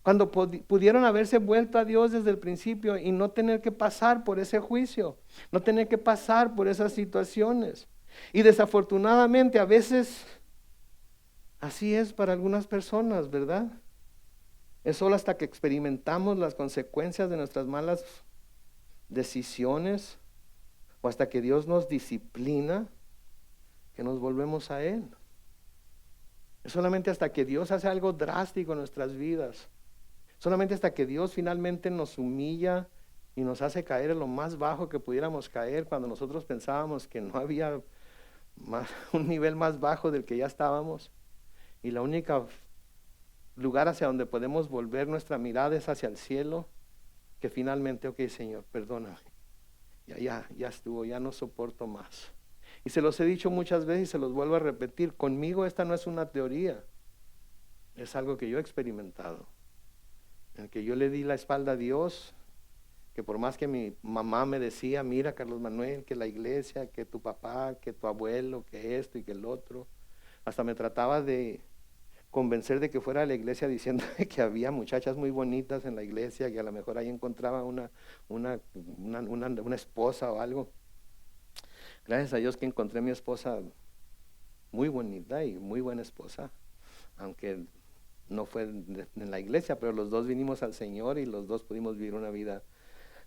Cuando pudieron haberse vuelto a Dios desde el principio y no tener que pasar por ese juicio, no tener que pasar por esas situaciones. Y desafortunadamente a veces así es para algunas personas, ¿verdad? Es solo hasta que experimentamos las consecuencias de nuestras malas decisiones o hasta que Dios nos disciplina que nos volvemos a Él. Es solamente hasta que Dios hace algo drástico en nuestras vidas. Solamente hasta que Dios finalmente nos humilla y nos hace caer en lo más bajo que pudiéramos caer cuando nosotros pensábamos que no había un nivel más bajo del que ya estábamos. Y la única lugar hacia donde podemos volver nuestra mirada es hacia el cielo, que finalmente, ok, Señor, perdóname. Ya estuvo, ya no soporto más. Y se los he dicho muchas veces y se los vuelvo a repetir. Conmigo esta no es una teoría, es algo que yo he experimentado. En el que yo le di la espalda a Dios, que por más que mi mamá me decía, mira Carlos Manuel, que la iglesia, que tu papá, que tu abuelo, que esto y que el otro, hasta me trataba de convencer de que fuera a la iglesia diciendo que había muchachas muy bonitas en la iglesia, que a lo mejor ahí encontraba una esposa o algo. Gracias a Dios que encontré a mi esposa muy bonita y muy buena esposa, aunque no fue en la iglesia, pero los dos vinimos al Señor y los dos pudimos vivir una vida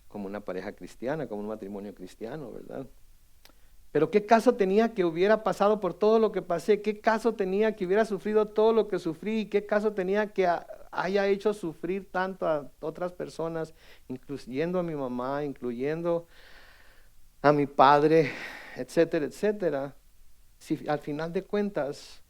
como una pareja cristiana, como un matrimonio cristiano, ¿verdad? Pero ¿qué caso tenía que hubiera pasado por todo lo que pasé? ¿Qué caso tenía que hubiera sufrido todo lo que sufrí? ¿Y qué caso tenía que haya hecho sufrir tanto a otras personas, incluyendo a mi mamá, incluyendo a mi padre, etcétera, etcétera? Si al final de cuentas,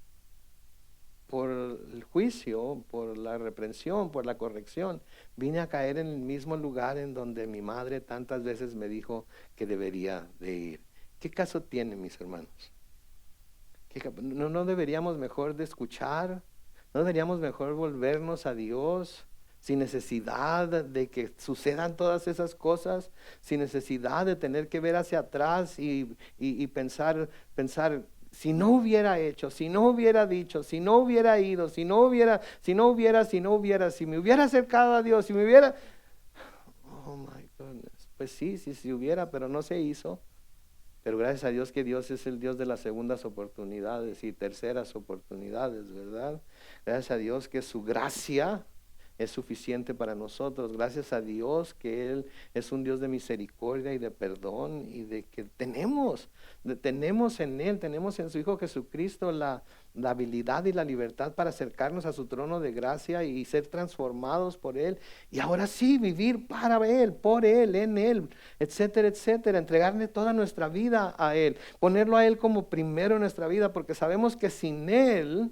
por el juicio, por la reprensión, por la corrección, vine a caer en el mismo lugar en donde mi madre tantas veces me dijo que debería de ir. ¿Qué caso tiene, mis hermanos? ¿No deberíamos mejor de escuchar? ¿No deberíamos mejor volvernos a Dios sin necesidad de que sucedan todas esas cosas? Sin necesidad de tener que ver hacia atrás y pensar, si no hubiera hecho, si no hubiera dicho, si no hubiera ido, si me hubiera acercado a Dios, si me hubiera... Oh my goodness. Pues sí hubiera, pero no se hizo. Pero gracias a Dios que Dios es el Dios de las segundas oportunidades y terceras oportunidades, ¿verdad? Gracias a Dios que su gracia es suficiente para nosotros. Gracias a Dios que Él es un Dios de misericordia y de perdón y de que tenemos en Él, tenemos en su Hijo Jesucristo la habilidad y la libertad para acercarnos a su trono de gracia y ser transformados por Él. Y ahora sí, vivir para Él, por Él, en Él, etcétera, etcétera. Entregarle toda nuestra vida a Él, ponerlo a Él como primero en nuestra vida, porque sabemos que sin Él,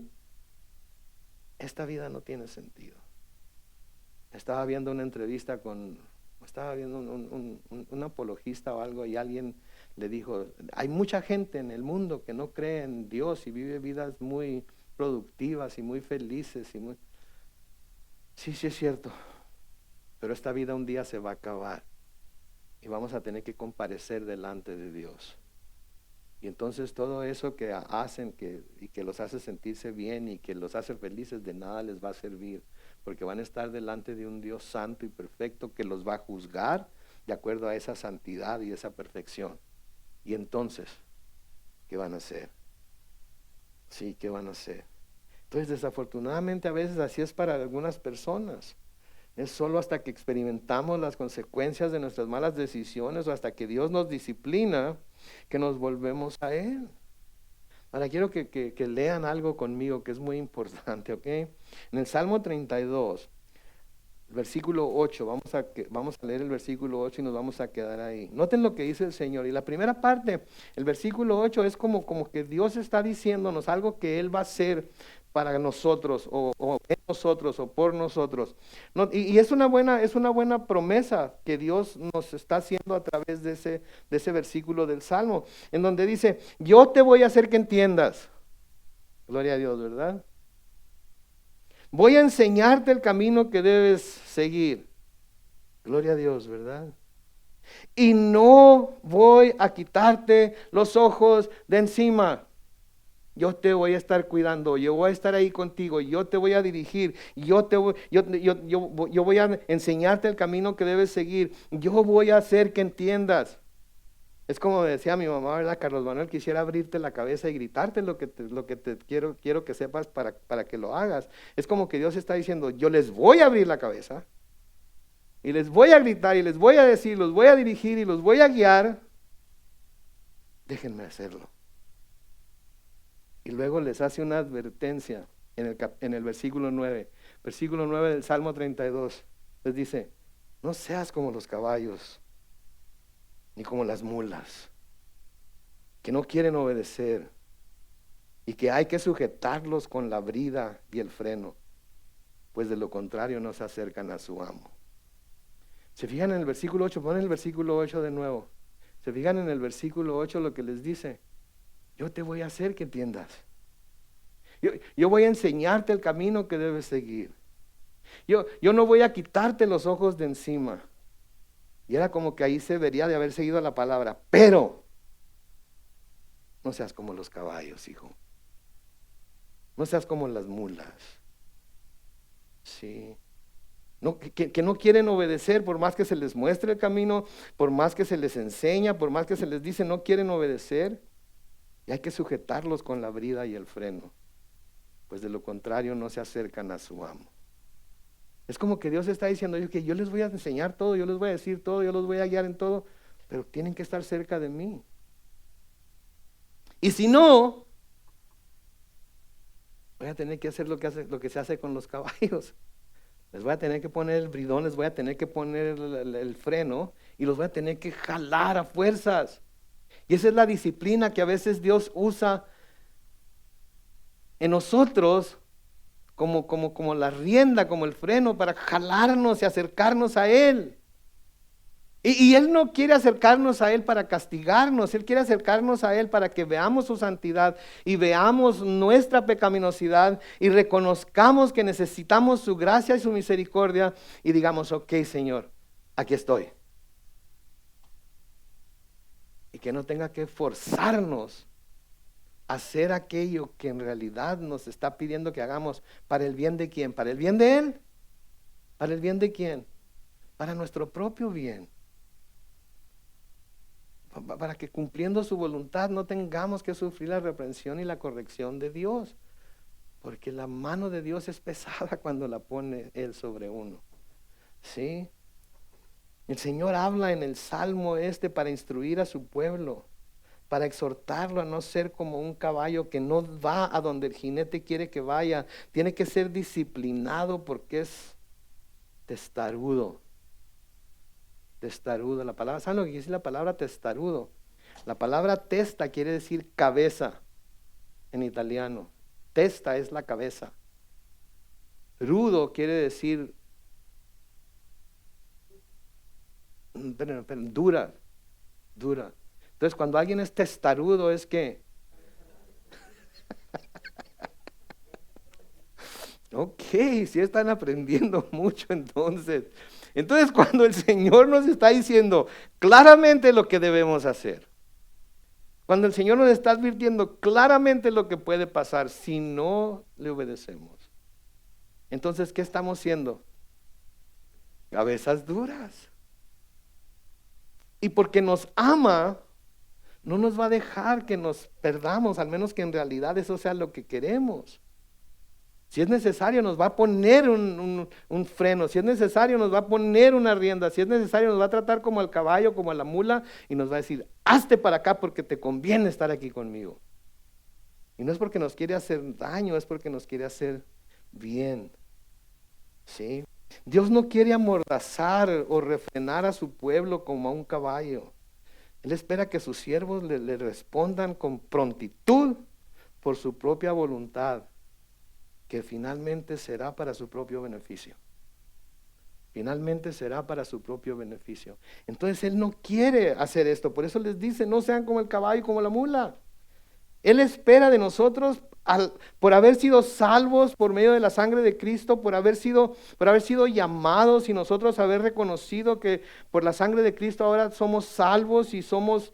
esta vida no tiene sentido. Estaba viendo una entrevista estaba viendo un apologista o algo y alguien le dijo, hay mucha gente en el mundo que no cree en Dios y vive vidas muy productivas y muy felices. Sí es cierto, pero esta vida un día se va a acabar y vamos a tener que comparecer delante de Dios. Y entonces todo eso que hacen y que los hace sentirse bien y que los hace felices, de nada les va a servir, porque van a estar delante de un Dios santo y perfecto que los va a juzgar de acuerdo a esa santidad y esa perfección. Y entonces, ¿qué van a hacer? Sí, ¿qué van a hacer? Entonces, desafortunadamente a veces así es para algunas personas. Es solo hasta que experimentamos las consecuencias de nuestras malas decisiones o hasta que Dios nos disciplina que nos volvemos a Él. Ahora quiero que lean algo conmigo que es muy importante, ¿ok? En el Salmo 32, Versículo 8, vamos a leer el versículo 8 y nos vamos a quedar ahí. Noten lo que dice el Señor. Y la primera parte, el versículo 8 es como que Dios está diciéndonos algo que Él va a hacer para nosotros, o en nosotros, o por nosotros. Y es una buena promesa que Dios nos está haciendo a través de ese versículo del Salmo, en donde dice, yo te voy a hacer que entiendas. Gloria a Dios, ¿verdad? Voy a enseñarte el camino que debes seguir. Gloria a Dios, ¿verdad? Y no voy a quitarte los ojos de encima. Yo te voy a estar cuidando, yo voy a estar ahí contigo, yo te voy a dirigir, yo voy a enseñarte el camino que debes seguir, yo voy a hacer que entiendas. Es como decía mi mamá, ¿verdad? Carlos Manuel, quisiera abrirte la cabeza y gritarte lo que te quiero que sepas para que lo hagas. Es como que Dios está diciendo, yo les voy a abrir la cabeza y les voy a gritar y les voy a decir, los voy a dirigir y los voy a guiar. Déjenme hacerlo. Y luego les hace una advertencia en el versículo 9. Versículo 9 del Salmo 32. Les dice, no seas como los caballos, ni como las mulas, que no quieren obedecer y que hay que sujetarlos con la brida y el freno, pues de lo contrario no se acercan a su amo. ¿Se fijan en el versículo 8? Ponen el versículo 8 de nuevo. ¿Se fijan en el versículo 8 lo que les dice? Yo te voy a hacer que entiendas. Yo voy a enseñarte el camino que debes seguir. Yo no voy a quitarte los ojos de encima. Y era como que ahí se debería de haber seguido la palabra, pero no seas como los caballos, hijo. No seas como las mulas. Sí. No, que no quieren obedecer por más que se les muestre el camino, por más que se les enseña, por más que se les dice, no quieren obedecer. Y hay que sujetarlos con la brida y el freno, pues de lo contrario no se acercan a su amo. Es como que Dios está diciendo, que yo les voy a enseñar todo, yo les voy a decir todo, yo los voy a guiar en todo, pero tienen que estar cerca de mí. Y si no, voy a tener que hacer lo que se hace con los caballos. Les voy a tener que poner el bridón, les voy a tener que poner el freno y los voy a tener que jalar a fuerzas. Y esa es la disciplina que a veces Dios usa en nosotros como la rienda, como el freno para jalarnos y acercarnos a Él. Y Él no quiere acercarnos a Él para castigarnos, Él quiere acercarnos a Él para que veamos su santidad y veamos nuestra pecaminosidad y reconozcamos que necesitamos su gracia y su misericordia y digamos, ok, Señor, aquí estoy. Y que no tenga que forzarnos a hacer aquello que en realidad nos está pidiendo que hagamos. ¿Para el bien de quién? ¿Para el bien de Él? ¿Para el bien de quién? Para nuestro propio bien. Para que cumpliendo su voluntad no tengamos que sufrir la reprensión y la corrección de Dios. Porque la mano de Dios es pesada cuando la pone Él sobre uno. ¿Sí? El Señor habla en el Salmo para instruir a su pueblo, para exhortarlo a no ser como un caballo que no va a donde el jinete quiere que vaya. Tiene que ser disciplinado porque es testarudo. Testarudo, la palabra, ¿saben lo que quiere decir la palabra testarudo? La palabra testa quiere decir cabeza en italiano. Testa es la cabeza. Rudo quiere decir dura. Entonces cuando alguien es testarudo es que ok, sí están aprendiendo mucho entonces. Entonces cuando el Señor nos está diciendo claramente lo que debemos hacer, cuando el Señor nos está advirtiendo claramente lo que puede pasar si no le obedecemos, entonces ¿qué estamos haciendo? Cabezas duras. Y porque nos ama, no nos va a dejar que nos perdamos, al menos que en realidad eso sea lo que queremos. Si es necesario nos va a poner un freno, si es necesario nos va a poner una rienda, si es necesario nos va a tratar como al caballo, como a la mula y nos va a decir, hazte para acá porque te conviene estar aquí conmigo. Y no es porque nos quiere hacer daño, es porque nos quiere hacer bien. ¿Sí? Dios no quiere amordazar o refrenar a su pueblo como a un caballo. Él espera que sus siervos le respondan con prontitud por su propia voluntad, que finalmente será para su propio beneficio. Finalmente será para su propio beneficio. Entonces Él no quiere hacer esto. Por eso les dice, no sean como el caballo y como la mula. Él espera de nosotros por haber sido salvos por medio de la sangre de Cristo, por haber sido llamados y nosotros haber reconocido que por la sangre de Cristo ahora somos salvos y somos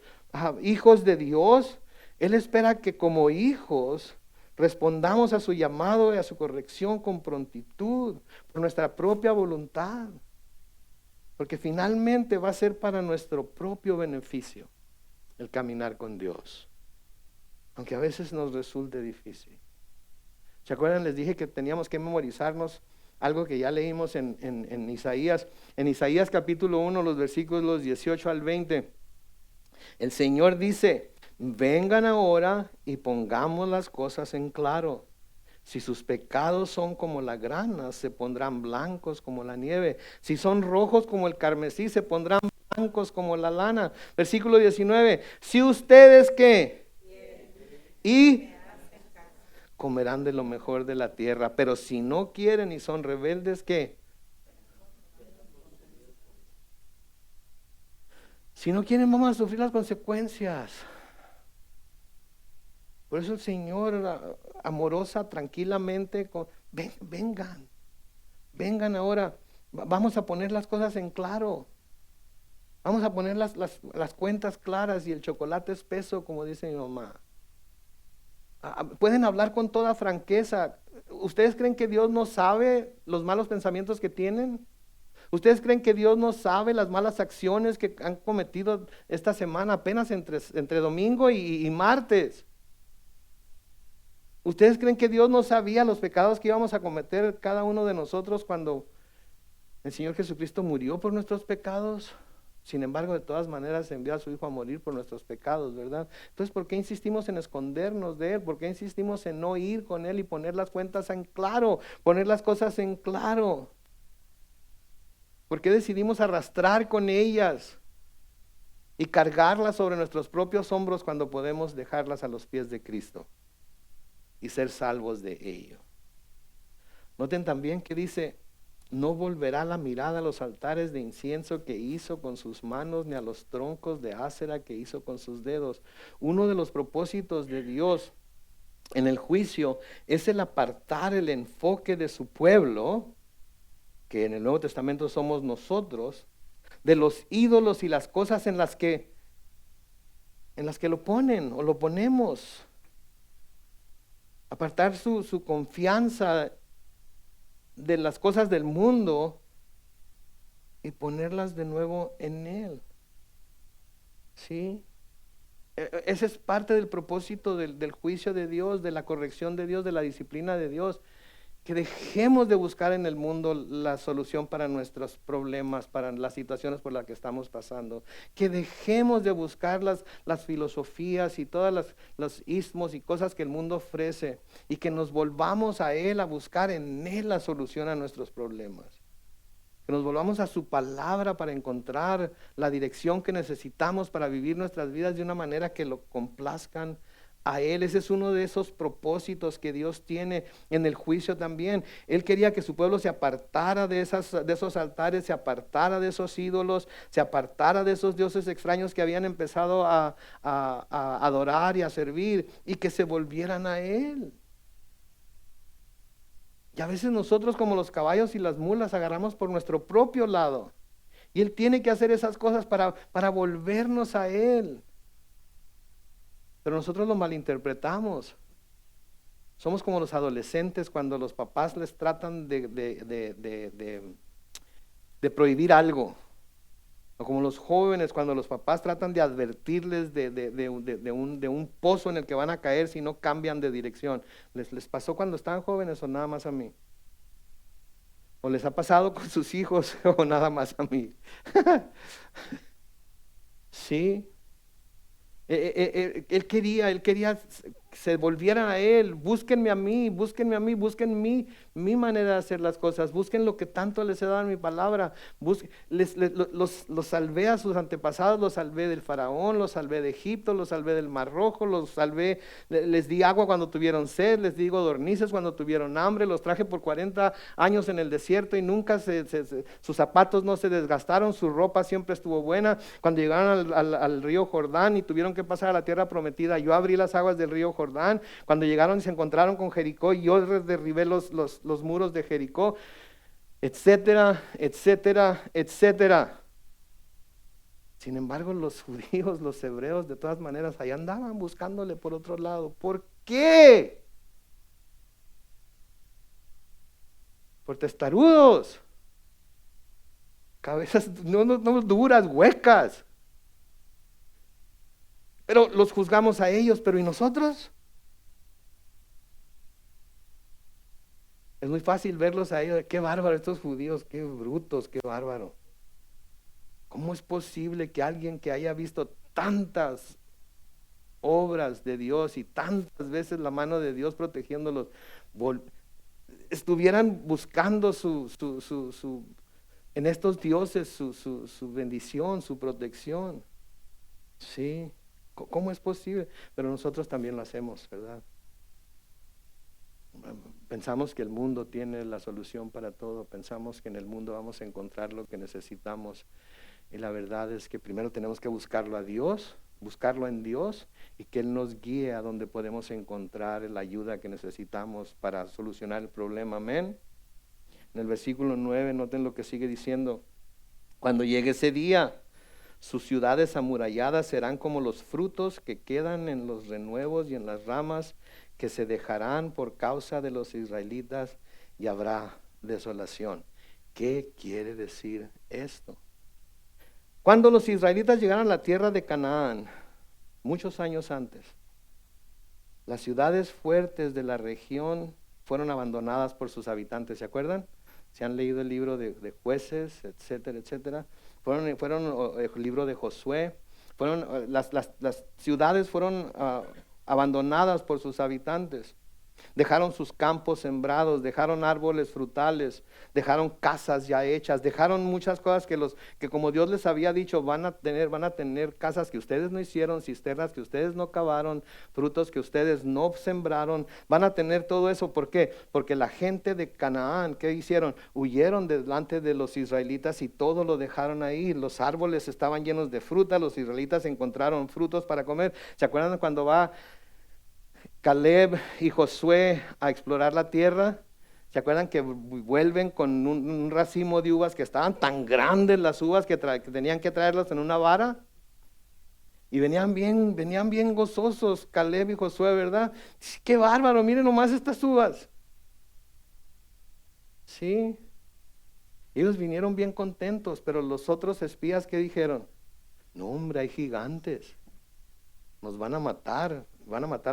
hijos de Dios. Él espera que como hijos respondamos a su llamado y a su corrección con prontitud, por nuestra propia voluntad, porque finalmente va a ser para nuestro propio beneficio el caminar con Dios. Aunque a veces nos resulte difícil. ¿Se acuerdan? Les dije que teníamos que memorizarnos algo que ya leímos en Isaías. En Isaías capítulo 1, los versículos 18 al 20. El Señor dice, vengan ahora y pongamos las cosas en claro. Si sus pecados son como la grana, se pondrán blancos como la nieve. Si son rojos como el carmesí, se pondrán blancos como la lana. Versículo 19. Si ustedes, ¿qué? Y comerán de lo mejor de la tierra. Pero si no quieren y son rebeldes, ¿qué? Si no quieren, vamos a sufrir las consecuencias. Por eso el Señor, amorosa, tranquilamente, vengan ahora. Vamos a poner las cosas en claro. Vamos a poner las cuentas claras y el chocolate espeso, como dice mi mamá. Pueden hablar con toda franqueza. ¿Ustedes creen que Dios no sabe los malos pensamientos que tienen? ¿Ustedes creen que Dios no sabe las malas acciones que han cometido esta semana, apenas entre domingo y martes? ¿Ustedes creen que Dios no sabía los pecados que íbamos a cometer cada uno de nosotros cuando el Señor Jesucristo murió por nuestros pecados? Sin embargo, de todas maneras envió a su Hijo a morir por nuestros pecados, ¿verdad? Entonces, ¿por qué insistimos en escondernos de Él? ¿Por qué insistimos en no ir con Él y poner las cuentas en claro? Poner las cosas en claro. ¿Por qué decidimos arrastrar con ellas y cargarlas sobre nuestros propios hombros cuando podemos dejarlas a los pies de Cristo y ser salvos de ello? Noten también que dice, no volverá la mirada a los altares de incienso que hizo con sus manos, ni a los troncos de Ásera que hizo con sus dedos. Uno de los propósitos de Dios en el juicio es el apartar el enfoque de su pueblo, que en el Nuevo Testamento somos nosotros, de los ídolos y las cosas en las que lo ponen o lo ponemos. Apartar su confianza de las cosas del mundo y ponerlas de nuevo en Él. ¿Sí? Ese es parte del propósito del juicio de Dios, de la corrección de Dios, de la disciplina de Dios. Que dejemos de buscar en el mundo la solución para nuestros problemas, para las situaciones por las que estamos pasando. Que dejemos de buscar las filosofías y todas los ismos y cosas que el mundo ofrece. Y que nos volvamos a Él, a buscar en Él la solución a nuestros problemas. Que nos volvamos a su palabra para encontrar la dirección que necesitamos para vivir nuestras vidas de una manera que lo complazcan a Él. Ese es uno de esos propósitos que Dios tiene en el juicio también. Él quería que su pueblo se apartara de esos altares, se apartara de esos ídolos, se apartara de esos dioses extraños que habían empezado a adorar y a servir, y que se volvieran a Él. Y a veces nosotros, como los caballos y las mulas, agarramos por nuestro propio lado. Y Él tiene que hacer esas cosas para volvernos a Él. Pero nosotros lo malinterpretamos. Somos como los adolescentes cuando los papás les tratan de prohibir algo. O como los jóvenes cuando los papás tratan de advertirles de un pozo en el que van a caer si no cambian de dirección. ¿Les pasó cuando estaban jóvenes o nada más a mí? ¿O les ha pasado con sus hijos o nada más a mí? Sí. Él quería se volvieran a Él. Búsquenme a mí, búsquenme a mí, busquen mi manera de hacer las cosas, busquen lo que tanto les he dado en mi palabra. Los salvé a sus antepasados, los salvé del faraón, los salvé de Egipto, los salvé del Mar Rojo, los salvé, les di agua cuando tuvieron sed, les di codornices cuando tuvieron hambre, los traje por 40 años en el desierto y nunca sus zapatos no se desgastaron, su ropa siempre estuvo buena. Cuando llegaron al río Jordán y tuvieron que pasar a la tierra prometida, yo abrí las aguas del río Jordán. Cuando llegaron y se encontraron con Jericó, yo derribé los muros de Jericó, etcétera, etcétera, etcétera. Sin embargo, los judíos, los hebreos, de todas maneras, ahí andaban buscándole por otro lado. ¿Por qué? Por testarudos, cabezas no duras, huecas. Pero los juzgamos a ellos, pero ¿y nosotros? Es muy fácil verlos a ellos, qué bárbaro estos judíos, qué brutos, qué bárbaro. ¿Cómo es posible que alguien que haya visto tantas obras de Dios y tantas veces la mano de Dios protegiéndolos, estuvieran buscando en estos dioses su bendición, su protección? Sí, ¿cómo es posible? Pero nosotros también lo hacemos, ¿verdad? Pensamos que el mundo tiene la solución para todo, pensamos que en el mundo vamos a encontrar lo que necesitamos, y la verdad es que primero tenemos que buscarlo a Dios, buscarlo en Dios, y que Él nos guíe a donde podemos encontrar la ayuda que necesitamos para solucionar el problema. Amén. En el versículo 9, noten lo que sigue diciendo: cuando llegue ese día, sus ciudades amuralladas serán como los frutos que quedan en los renuevos y en las ramas que se dejarán por causa de los israelitas, y habrá desolación. ¿Qué quiere decir esto? Cuando los israelitas llegaron a la tierra de Canaán, muchos años antes, las ciudades fuertes de la región fueron abandonadas por sus habitantes. ¿Se acuerdan? Se han leído el libro de Jueces, etcétera, etcétera. Fueron el libro de Josué. Las ciudades fueron abandonadas por sus habitantes. Dejaron sus campos sembrados, dejaron árboles frutales, dejaron casas ya hechas, dejaron muchas cosas que como Dios les había dicho, van a tener casas que ustedes no hicieron, cisternas que ustedes no cavaron, frutos que ustedes no sembraron, van a tener todo eso. ¿Por qué? Porque la gente de Canaán, ¿qué hicieron? Huyeron delante de los israelitas y todo lo dejaron ahí. Los árboles estaban llenos de fruta, los israelitas encontraron frutos para comer. ¿Se acuerdan cuando va Caleb y Josué a explorar la tierra? ¿Se acuerdan que vuelven con un racimo de uvas que estaban tan grandes las uvas que tenían que traerlas en una vara? Y venían bien gozosos Caleb y Josué, ¿verdad? ¡Qué bárbaro! Miren nomás estas uvas. Sí, ellos vinieron bien contentos, pero los otros espías, ¿qué dijeron? No, hombre, hay gigantes, nos van a matar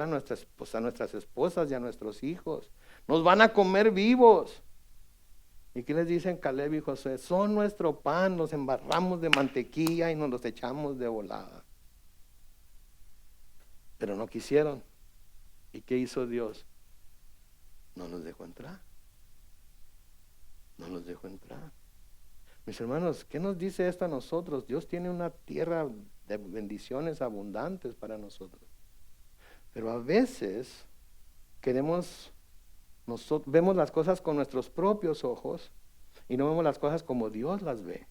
a nuestras esposas y a nuestros hijos, nos van a comer vivos. ¿Y qué les dicen Caleb y Josué? Son nuestro pan, los embarramos de mantequilla y nos los echamos de volada. Pero no quisieron. ¿Y qué hizo Dios? No los dejó entrar. No los dejó entrar. Mis hermanos, ¿qué nos dice esto a nosotros? Dios tiene una tierra de bendiciones abundantes para nosotros. Pero a veces vemos las cosas con nuestros propios ojos y no vemos las cosas como Dios las ve.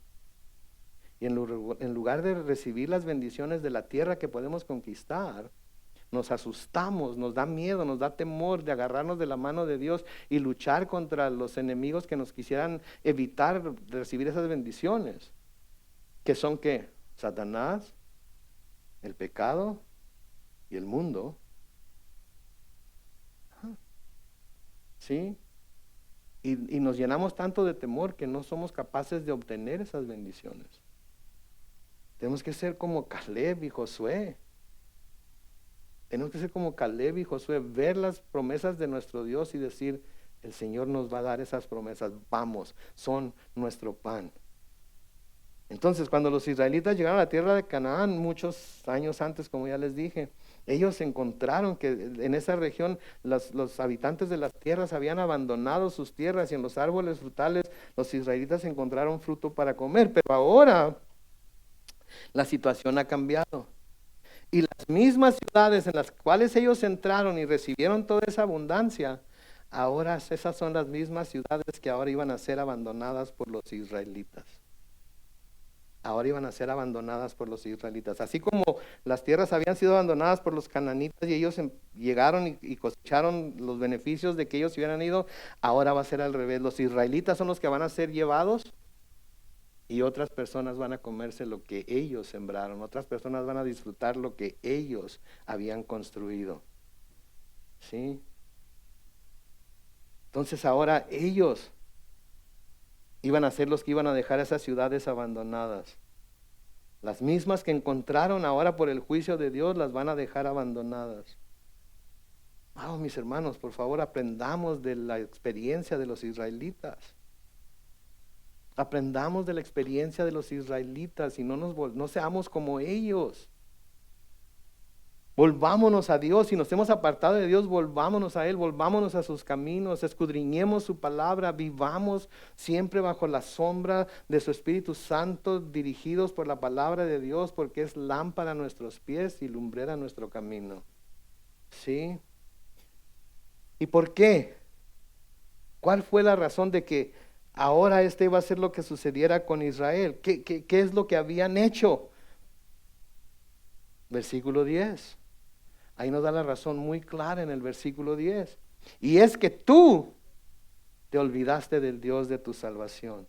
Y en lugar de recibir las bendiciones de la tierra que podemos conquistar, nos asustamos, nos da miedo, nos da temor de agarrarnos de la mano de Dios y luchar contra los enemigos que nos quisieran evitar recibir esas bendiciones. ¿Qué son qué? Satanás, el pecado y el mundo. ¿Sí? Y nos llenamos tanto de temor que no somos capaces de obtener esas bendiciones. Tenemos que ser como Caleb y Josué. Tenemos que ser como Caleb y Josué, ver las promesas de nuestro Dios y decir, el Señor nos va a dar esas promesas, vamos, son nuestro pan. Entonces, cuando los israelitas llegaron a la tierra de Canaán, muchos años antes, como ya les dije, Ellos encontraron que en esa región los habitantes de las tierras habían abandonado sus tierras y en los árboles frutales los israelitas encontraron fruto para comer. Pero ahora la situación ha cambiado. Y las mismas ciudades en las cuales ellos entraron y recibieron toda esa abundancia, ahora esas son las mismas ciudades que ahora iban a ser abandonadas por los israelitas. Ahora iban a ser abandonadas por los israelitas. Así como las tierras habían sido abandonadas por los cananitas y ellos llegaron y cosecharon los beneficios de que ellos hubieran ido, ahora va a ser al revés. Los israelitas son los que van a ser llevados y otras personas van a comerse lo que ellos sembraron. Otras personas van a disfrutar lo que ellos habían construido. ¿Sí? Entonces ahora ellos iban a ser los que iban a dejar esas ciudades abandonadas. Las mismas que encontraron ahora por el juicio de Dios las van a dejar abandonadas. Mis hermanos, por favor, aprendamos de la experiencia de los israelitas. Aprendamos de la experiencia de los israelitas y no seamos como ellos. Volvámonos a Dios. Si nos hemos apartado de Dios, volvámonos a Él, volvámonos a sus caminos, escudriñemos su palabra, vivamos siempre bajo la sombra de su Espíritu Santo, dirigidos por la palabra de Dios, porque es lámpara a nuestros pies y lumbrera a nuestro camino. ¿Sí? ¿Y por qué? ¿Cuál fue la razón de que ahora iba a ser lo que sucediera con Israel? ¿Qué es lo que habían hecho? Versículo 10. Ahí nos da la razón muy clara en el versículo 10. Y es que tú te olvidaste del Dios de tu salvación.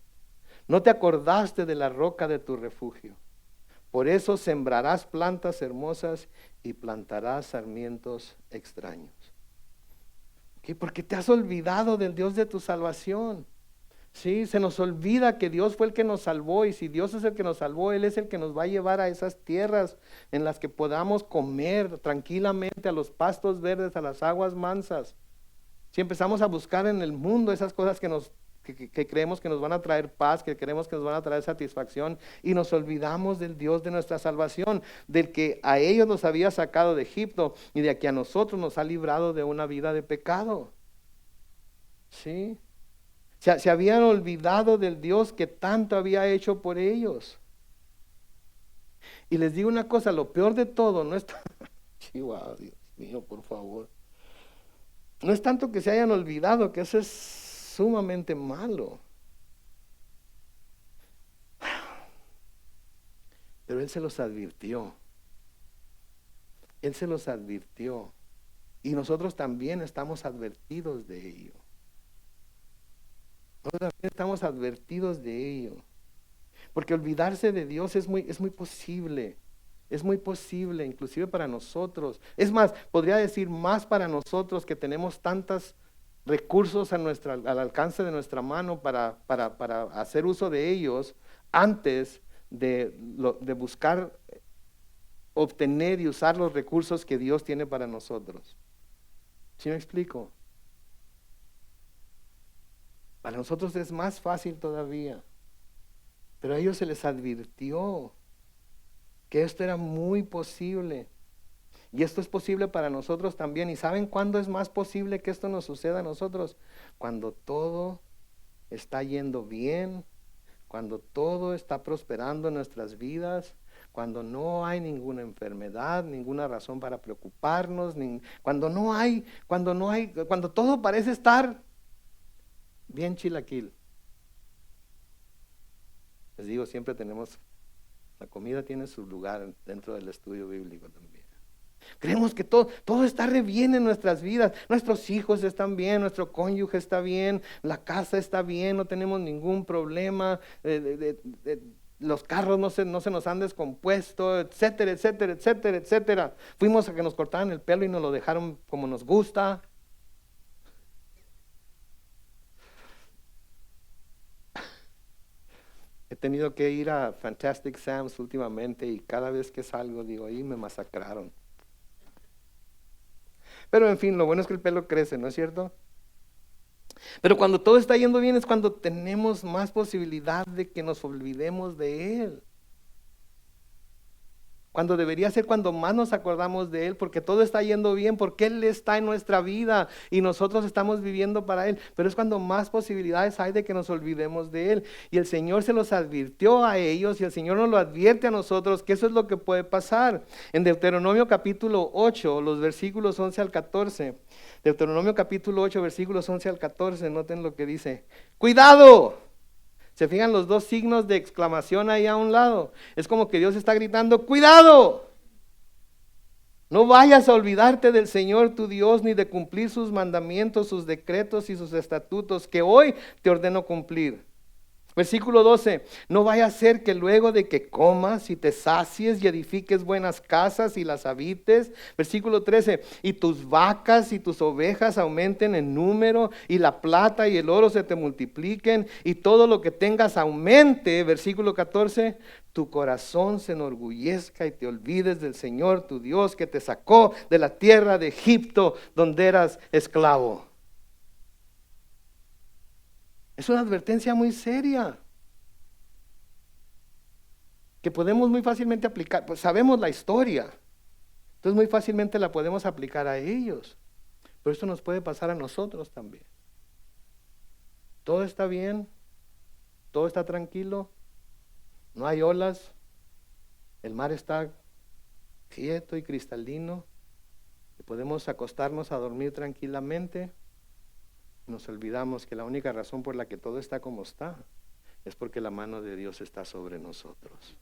No te acordaste de la roca de tu refugio. Por eso sembrarás plantas hermosas y plantarás sarmientos extraños. ¿Qué? Porque te has olvidado del Dios de tu salvación. Sí, se nos olvida que Dios fue el que nos salvó, y si Dios es el que nos salvó, Él es el que nos va a llevar a esas tierras en las que podamos comer tranquilamente, a los pastos verdes, a las aguas mansas. Si empezamos a buscar en el mundo esas cosas que creemos que nos van a traer paz, que creemos que nos van a traer satisfacción, y nos olvidamos del Dios de nuestra salvación, del que a ellos los había sacado de Egipto y de que a nosotros nos ha librado de una vida de pecado. ¿Sí? Se habían olvidado del Dios que tanto había hecho por ellos. Y les digo una cosa, lo peor de todo no es Chihuahua, Dios mío, por favor. No es tanto que se hayan olvidado, que eso es sumamente malo. Pero Él se los advirtió. Él se los advirtió. Y nosotros también estamos advertidos de ello. Nosotros también estamos advertidos de ello. Porque olvidarse de Dios es muy posible. Es muy posible, inclusive para nosotros. Es más, podría decir más para nosotros que tenemos tantos recursos al alcance de nuestra mano para hacer uso de ellos antes de buscar obtener y usar los recursos que Dios tiene para nosotros. ¿Sí me explico? Para nosotros es más fácil todavía, pero a ellos se les advirtió que esto era muy posible, y esto es posible para nosotros también. ¿Y saben cuándo es más posible que esto nos suceda a nosotros? Cuando todo está yendo bien, cuando todo está prosperando en nuestras vidas, cuando no hay ninguna enfermedad, ninguna razón para preocuparnos, cuando todo parece estar bien chilaquil. Les digo, siempre la comida tiene su lugar dentro del estudio bíblico también. Creemos que todo está re bien en nuestras vidas. Nuestros hijos están bien, nuestro cónyuge está bien, la casa está bien, no tenemos ningún problema, los carros no se nos han descompuesto, etcétera, etcétera, etcétera, etcétera. Fuimos a que nos cortaran el pelo y nos lo dejaron como nos gusta. He tenido que ir a Fantastic Sam's últimamente y cada vez que salgo digo, ahí me masacraron. Pero en fin, lo bueno es que el pelo crece, ¿no es cierto? Pero cuando todo está yendo bien es cuando tenemos más posibilidad de que nos olvidemos de Él. cuando debería ser cuando más nos acordamos de Él, porque todo está yendo bien, porque Él está en nuestra vida y nosotros estamos viviendo para Él, pero es cuando más posibilidades hay de que nos olvidemos de Él. Y el Señor se los advirtió a ellos y el Señor nos lo advierte a nosotros, que eso es lo que puede pasar. En Deuteronomio capítulo 8, los versículos 11 al 14, Deuteronomio capítulo 8, versículos 11 al 14, noten lo que dice: ¡cuidado! ¿Se fijan los dos signos de exclamación ahí a un lado? Es como que Dios está gritando: ¡cuidado! No vayas a olvidarte del Señor tu Dios, ni de cumplir sus mandamientos, sus decretos y sus estatutos que hoy te ordeno cumplir. Versículo 12, no vaya a ser que luego de que comas y te sacies y edifiques buenas casas y las habites. Versículo 13, y tus vacas y tus ovejas aumenten en número y la plata y el oro se te multipliquen y todo lo que tengas aumente. Versículo 14, tu corazón se enorgullezca y te olvides del Señor tu Dios que te sacó de la tierra de Egipto donde eras esclavo. Es una advertencia muy seria que podemos muy fácilmente aplicar. Pues sabemos la historia, entonces muy fácilmente la podemos aplicar a ellos. Pero esto nos puede pasar a nosotros también. Todo está bien, todo está tranquilo, no hay olas, el mar está quieto y cristalino, y podemos acostarnos a dormir tranquilamente. Nos olvidamos que la única razón por la que todo está como está es porque la mano de Dios está sobre nosotros.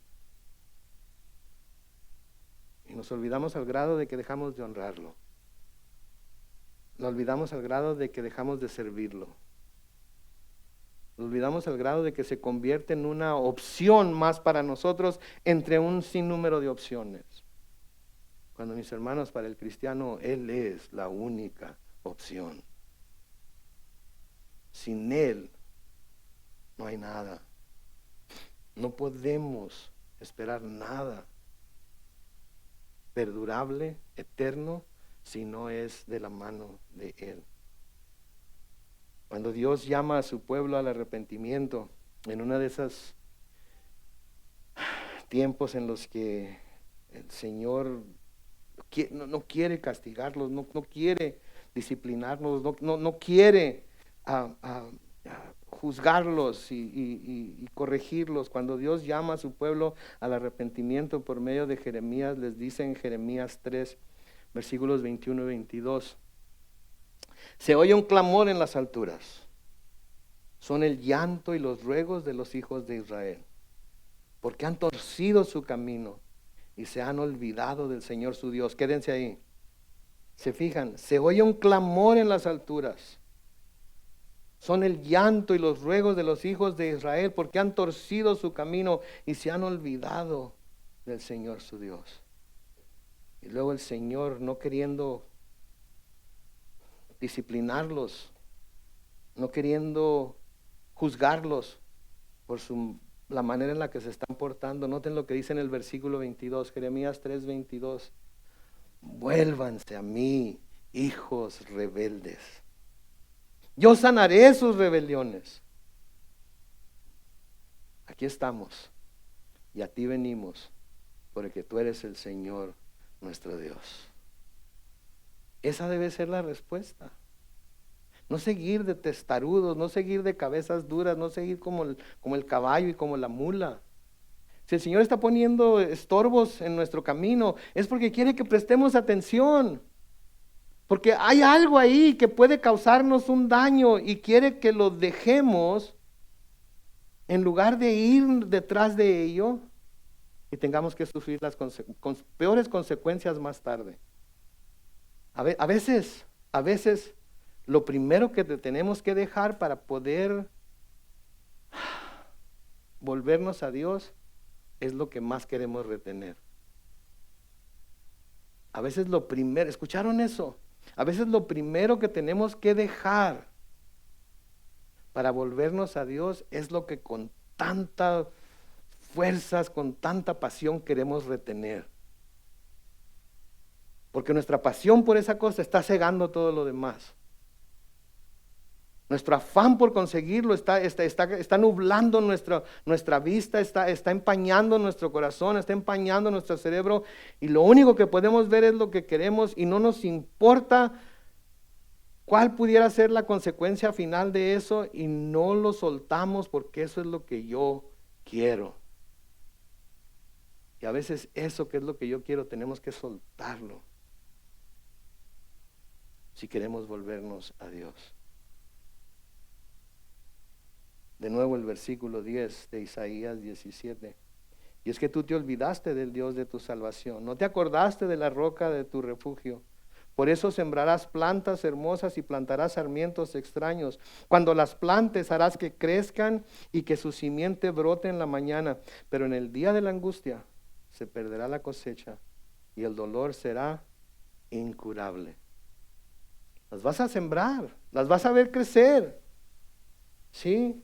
Y nos olvidamos al grado de que dejamos de honrarlo. Nos olvidamos al grado de que dejamos de servirlo. Nos olvidamos al grado de que se convierte en una opción más para nosotros entre un sinnúmero de opciones. Cuando, mis hermanos, para el cristiano Él es la única opción. Sin Él no hay nada. No podemos esperar nada perdurable, eterno, si no es de la mano de Él. Cuando Dios llama a su pueblo al arrepentimiento, en uno de esos tiempos en los que el Señor no quiere castigarlos, no quiere disciplinarlos, no quiere a juzgarlos y corregirlos. Cuando Dios llama a su pueblo al arrepentimiento por medio de Jeremías, les dice en Jeremías 3, versículos 21 y 22, se oye un clamor en las alturas, son el llanto y los ruegos de los hijos de Israel, porque han torcido su camino y se han olvidado del Señor su Dios. Quédense ahí. Se fijan, se oye un clamor en las alturas. Son el llanto y los ruegos de los hijos de Israel porque han torcido su camino y se han olvidado del Señor su Dios. Y luego el Señor, no queriendo disciplinarlos, no queriendo juzgarlos por la manera en la que se están portando. Noten lo que dice en el versículo 22, Jeremías 3:22. Vuélvanse a mí, hijos rebeldes. Yo sanaré sus rebeliones. Aquí estamos y a ti venimos porque tú eres el Señor nuestro Dios. Esa debe ser la respuesta. No seguir de testarudos, no seguir de cabezas duras, no seguir como el caballo y como la mula. Si el Señor está poniendo estorbos en nuestro camino, es porque quiere que prestemos atención. Porque hay algo ahí que puede causarnos un daño y quiere que lo dejemos en lugar de ir detrás de ello y tengamos que sufrir las peores consecuencias más tarde. A veces lo primero que tenemos que dejar para poder volvernos a Dios es lo que más queremos retener. A veces lo primero, ¿escucharon eso? A veces lo primero que tenemos que dejar para volvernos a Dios es lo que con tantas fuerzas, con tanta pasión queremos retener. Porque nuestra pasión por esa cosa está cegando todo lo demás. Nuestro afán por conseguirlo está nublando nuestra vista, está empañando nuestro corazón, está empañando nuestro cerebro. Y lo único que podemos ver es lo que queremos y no nos importa cuál pudiera ser la consecuencia final de eso y no lo soltamos porque eso es lo que yo quiero. Y a veces eso que es lo que yo quiero tenemos que soltarlo si queremos volvernos a Dios. De nuevo el versículo 10 de Isaías 17. Y es que tú te olvidaste del Dios de tu salvación, no te acordaste de la roca de tu refugio. Por eso sembrarás plantas hermosas y plantarás sarmientos extraños. Cuando las plantes harás que crezcan y que su simiente brote en la mañana. Pero en el día de la angustia se perderá la cosecha y el dolor será incurable. Las vas a sembrar, las vas a ver crecer, ¿sí?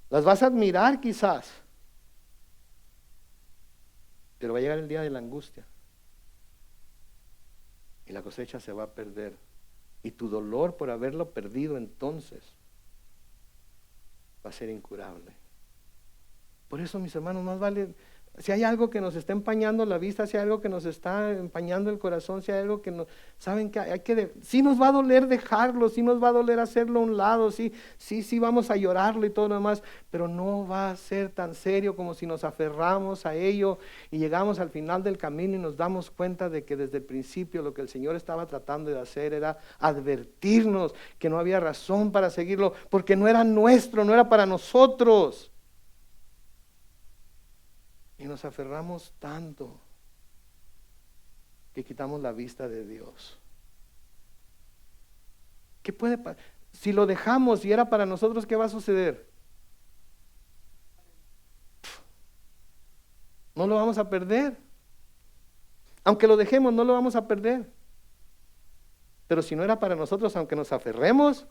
Las vas a admirar quizás, pero va a llegar el día de la angustia y la cosecha se va a perder. Y tu dolor por haberlo perdido entonces va a ser incurable. Por eso, mis hermanos, más vale, si hay algo que nos está empañando la vista, si hay algo que nos está empañando el corazón, si hay algo que nos, saben que sí nos va a doler dejarlo, sí nos va a doler hacerlo a un lado, sí vamos a llorarlo y todo lo demás, pero no va a ser tan serio como si nos aferramos a ello y llegamos al final del camino y nos damos cuenta de que desde el principio lo que el Señor estaba tratando de hacer era advertirnos que no había razón para seguirlo, porque no era nuestro, no era para nosotros. Y nos aferramos tanto que quitamos la vista de Dios. ¿Qué puede pasar? Si lo dejamos y era para nosotros, ¿qué va a suceder? No lo vamos a perder. Aunque lo dejemos, no lo vamos a perder. Pero si no era para nosotros, aunque nos aferremos,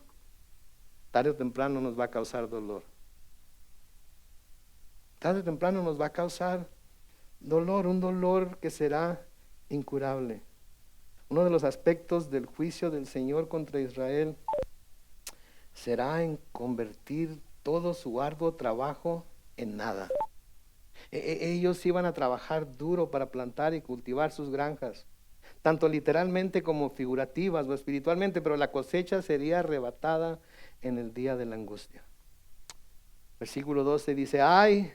tarde o temprano nos va a causar dolor. Tarde o temprano nos va a causar dolor, un dolor que será incurable. Uno de los aspectos del juicio del Señor contra Israel será en convertir todo su arduo trabajo en nada. Ellos iban a trabajar duro para plantar y cultivar sus granjas, tanto literalmente como figurativas o espiritualmente, pero la cosecha sería arrebatada en el día de la angustia. Versículo 12 dice: ay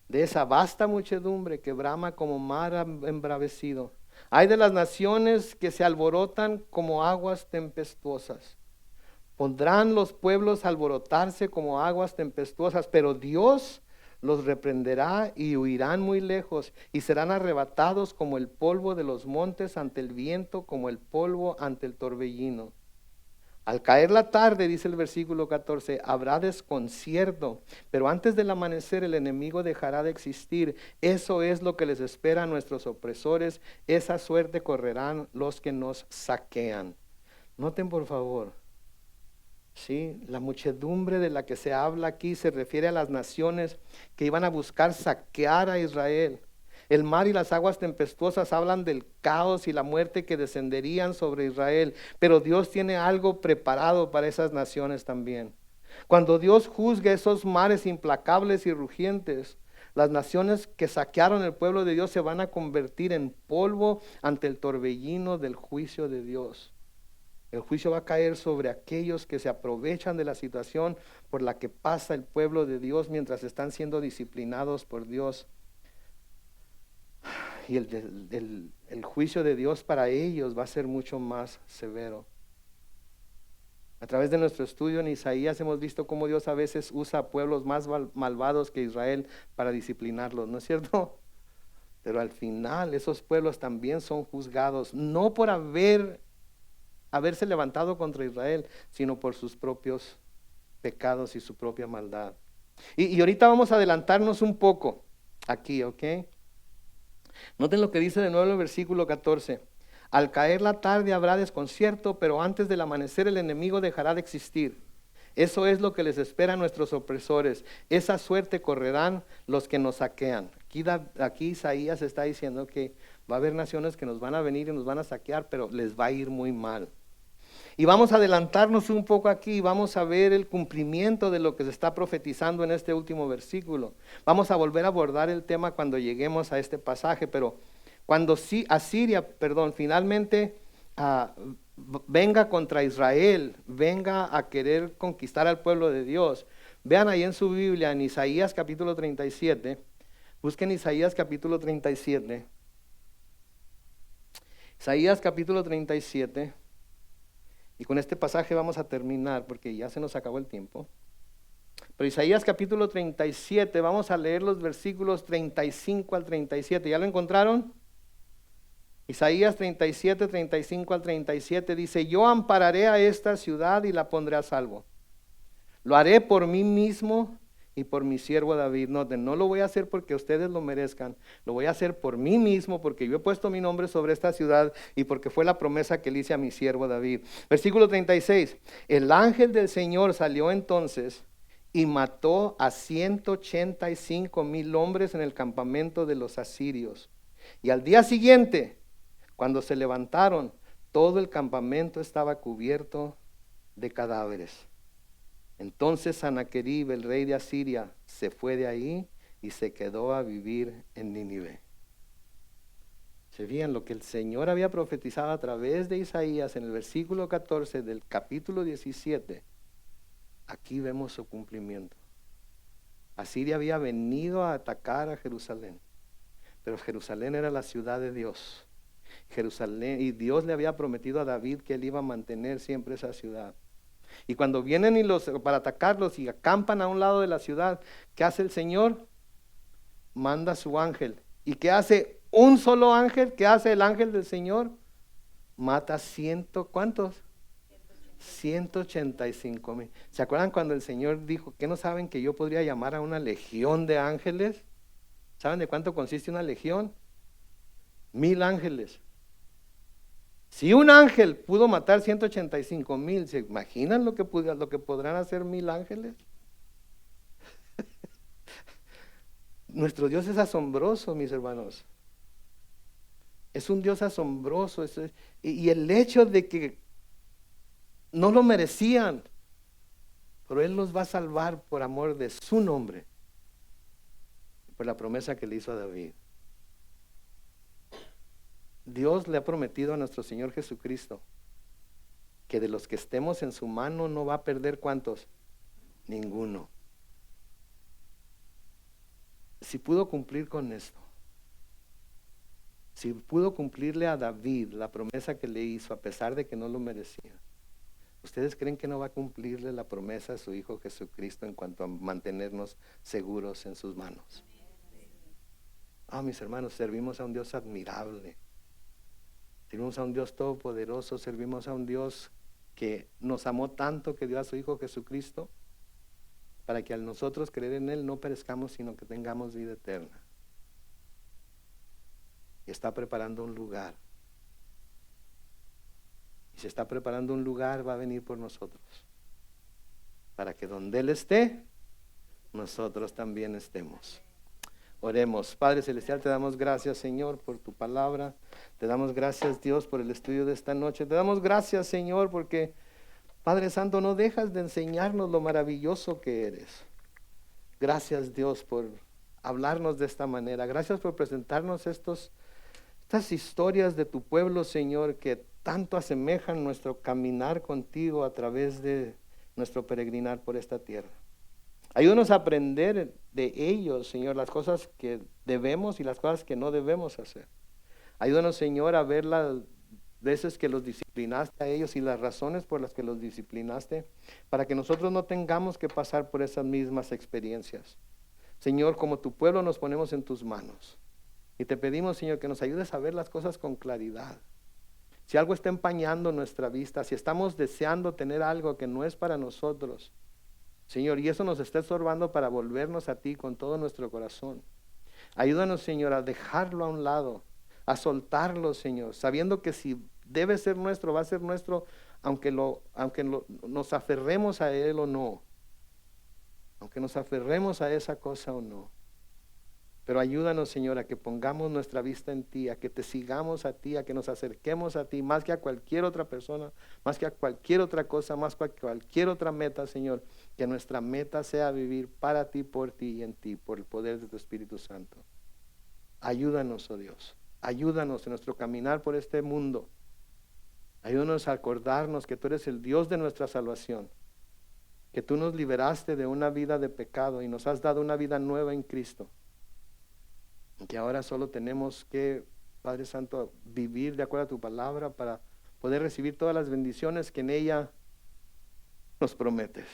de esa vasta muchedumbre que brama como mar embravecido. Ay de las naciones que se alborotan como aguas tempestuosas. Pondrán los pueblos a alborotarse como aguas tempestuosas, pero Dios los reprenderá y huirán muy lejos y serán arrebatados como el polvo de los montes ante el viento, como el polvo ante el torbellino. Al caer la tarde, dice el versículo 14, habrá desconcierto, pero antes del amanecer el enemigo dejará de existir. Eso es lo que les espera a nuestros opresores. Esa suerte correrán los que nos saquean. Noten por favor, ¿sí? La muchedumbre de la que se habla aquí se refiere a las naciones que iban a buscar saquear a Israel. El mar y las aguas tempestuosas hablan del caos y la muerte que descenderían sobre Israel. Pero Dios tiene algo preparado para esas naciones también. Cuando Dios juzgue esos mares implacables y rugientes, las naciones que saquearon el pueblo de Dios se van a convertir en polvo ante el torbellino del juicio de Dios. El juicio va a caer sobre aquellos que se aprovechan de la situación por la que pasa el pueblo de Dios mientras están siendo disciplinados por Dios. Y el juicio de Dios para ellos va a ser mucho más severo. A través de nuestro estudio en Isaías hemos visto cómo Dios a veces usa a pueblos más malvados que Israel para disciplinarlos, ¿no es cierto? Pero al final esos pueblos también son juzgados, no por haberse levantado contra Israel, sino por sus propios pecados y su propia maldad. Y ahorita vamos a adelantarnos un poco aquí, ¿ok? Noten lo que dice de nuevo el versículo 14. Al caer la tarde habrá desconcierto, pero antes del amanecer el enemigo dejará de existir. Eso es lo que les espera a nuestros opresores. Esa suerte correrán los que nos saquean. Aquí Isaías está diciendo que va a haber naciones que nos van a venir y nos van a saquear, pero les va a ir muy mal. Y vamos a adelantarnos un poco aquí, vamos a ver el cumplimiento de lo que se está profetizando en este último versículo. Vamos a volver a abordar el tema cuando lleguemos a este pasaje, pero cuando Asiria, finalmente venga contra Israel, venga a querer conquistar al pueblo de Dios. Vean ahí en su Biblia, en Isaías capítulo 37, busquen Isaías capítulo 37. Isaías capítulo 37. Y con este pasaje vamos a terminar porque ya se nos acabó el tiempo. Pero Isaías capítulo 37, vamos a leer los versículos 35 al 37. ¿Ya lo encontraron? Isaías 37, 35 al 37 dice: yo ampararé a esta ciudad y la pondré a salvo. Lo haré por mí mismo y por mi siervo David. Noten, no lo voy a hacer porque ustedes lo merezcan, lo voy a hacer por mí mismo, porque yo he puesto mi nombre sobre esta ciudad y porque fue la promesa que le hice a mi siervo David. Versículo 36, el ángel del Señor salió entonces y mató a 185,000 hombres en el campamento de los asirios. Y al día siguiente, cuando se levantaron, todo el campamento estaba cubierto de cadáveres. Entonces Sanaquerib, el rey de Asiria, se fue de ahí y se quedó a vivir en Nínive. ¿Se veían lo que el Señor había profetizado a través de Isaías en el versículo 14 del capítulo 17? Aquí vemos su cumplimiento. Asiria había venido a atacar a Jerusalén, pero Jerusalén era la ciudad de Dios. Jerusalén, y Dios le había prometido a David que él iba a mantener siempre esa ciudad. Y cuando vienen para atacarlos y acampan a un lado de la ciudad, ¿qué hace el Señor? Manda su ángel. ¿Y qué hace un solo ángel? ¿Qué hace el ángel del Señor? Mata ¿cuántos? 185,000. ¿Se acuerdan cuando el Señor dijo que no saben que yo podría llamar a una legión de ángeles? ¿Saben de cuánto consiste una legión? 1,000 ángeles. Si un ángel pudo matar 185,000, ¿se imaginan lo que podrán hacer 1,000 ángeles? Nuestro Dios es asombroso, mis hermanos. Es un Dios asombroso. Y el hecho de que no lo merecían, pero Él los va a salvar por amor de su nombre, por la promesa que le hizo a David. Dios le ha prometido a nuestro Señor Jesucristo que de los que estemos en su mano no va a perder ¿cuántos? Ninguno. Si pudo cumplir con esto, si pudo cumplirle a David la promesa que le hizo a pesar de que no lo merecía, ¿ustedes creen que no va a cumplirle la promesa a su Hijo Jesucristo en cuanto a mantenernos seguros en sus manos? Mis hermanos, servimos a un Dios admirable. Servimos a un Dios todopoderoso, servimos a un Dios que nos amó tanto que dio a su Hijo Jesucristo para que al nosotros creer en Él no perezcamos, sino que tengamos vida eterna. Y está preparando un lugar. Y si está preparando un lugar, va a venir por nosotros. Para que donde Él esté, nosotros también estemos. Oremos. Padre Celestial, te damos gracias, Señor, por tu palabra. Te damos gracias, Dios, por el estudio de esta noche. Te damos gracias, Señor, porque, Padre Santo, no dejas de enseñarnos lo maravilloso que eres. Gracias, Dios, por hablarnos de esta manera. Gracias por presentarnos estas historias de tu pueblo, Señor, que tanto asemejan nuestro caminar contigo a través de nuestro peregrinar por esta tierra. Ayúdanos a aprender de ellos, Señor, las cosas que debemos y las cosas que no debemos hacer. Ayúdanos, Señor, a ver las veces que los disciplinaste a ellos y las razones por las que los disciplinaste, para que nosotros no tengamos que pasar por esas mismas experiencias. Señor, como tu pueblo nos ponemos en tus manos. Y te pedimos, Señor, que nos ayudes a ver las cosas con claridad. Si algo está empañando nuestra vista, si estamos deseando tener algo que no es para nosotros, Señor, y eso nos está estorbando para volvernos a ti con todo nuestro corazón. Ayúdanos, Señor, a dejarlo a un lado, a soltarlo, Señor, sabiendo que si debe ser nuestro, va a ser nuestro, aunque nos aferremos a él o no. Aunque nos aferremos a esa cosa o no. Pero ayúdanos, Señor, a que pongamos nuestra vista en ti, a que te sigamos a ti, a que nos acerquemos a ti, más que a cualquier otra persona, más que a cualquier otra cosa, más que a cualquier otra meta, Señor. Que nuestra meta sea vivir para ti, por ti y en ti, por el poder de tu Espíritu Santo. Ayúdanos, oh Dios. Ayúdanos en nuestro caminar por este mundo. Ayúdanos a acordarnos que tú eres el Dios de nuestra salvación, que tú nos liberaste de una vida de pecado y nos has dado una vida nueva en Cristo. Que ahora solo tenemos que, Padre Santo, vivir de acuerdo a tu palabra para poder recibir todas las bendiciones que en ella nos prometes.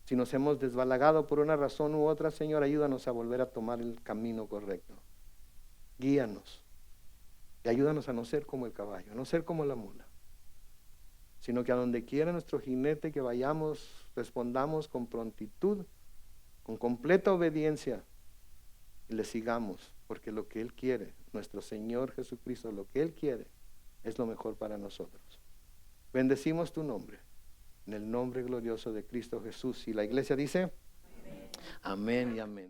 Si nos hemos desbalagado por una razón u otra, Señor, ayúdanos a volver a tomar el camino correcto. Guíanos y ayúdanos a no ser como el caballo, a no ser como la mula, sino que a donde quiera nuestro jinete que vayamos, respondamos con prontitud, con completa obediencia y le sigamos. Porque lo que Él quiere, nuestro Señor Jesucristo, lo que Él quiere es lo mejor para nosotros. Bendecimos tu nombre, en el nombre glorioso de Cristo Jesús. Y la iglesia dice, amén y amén.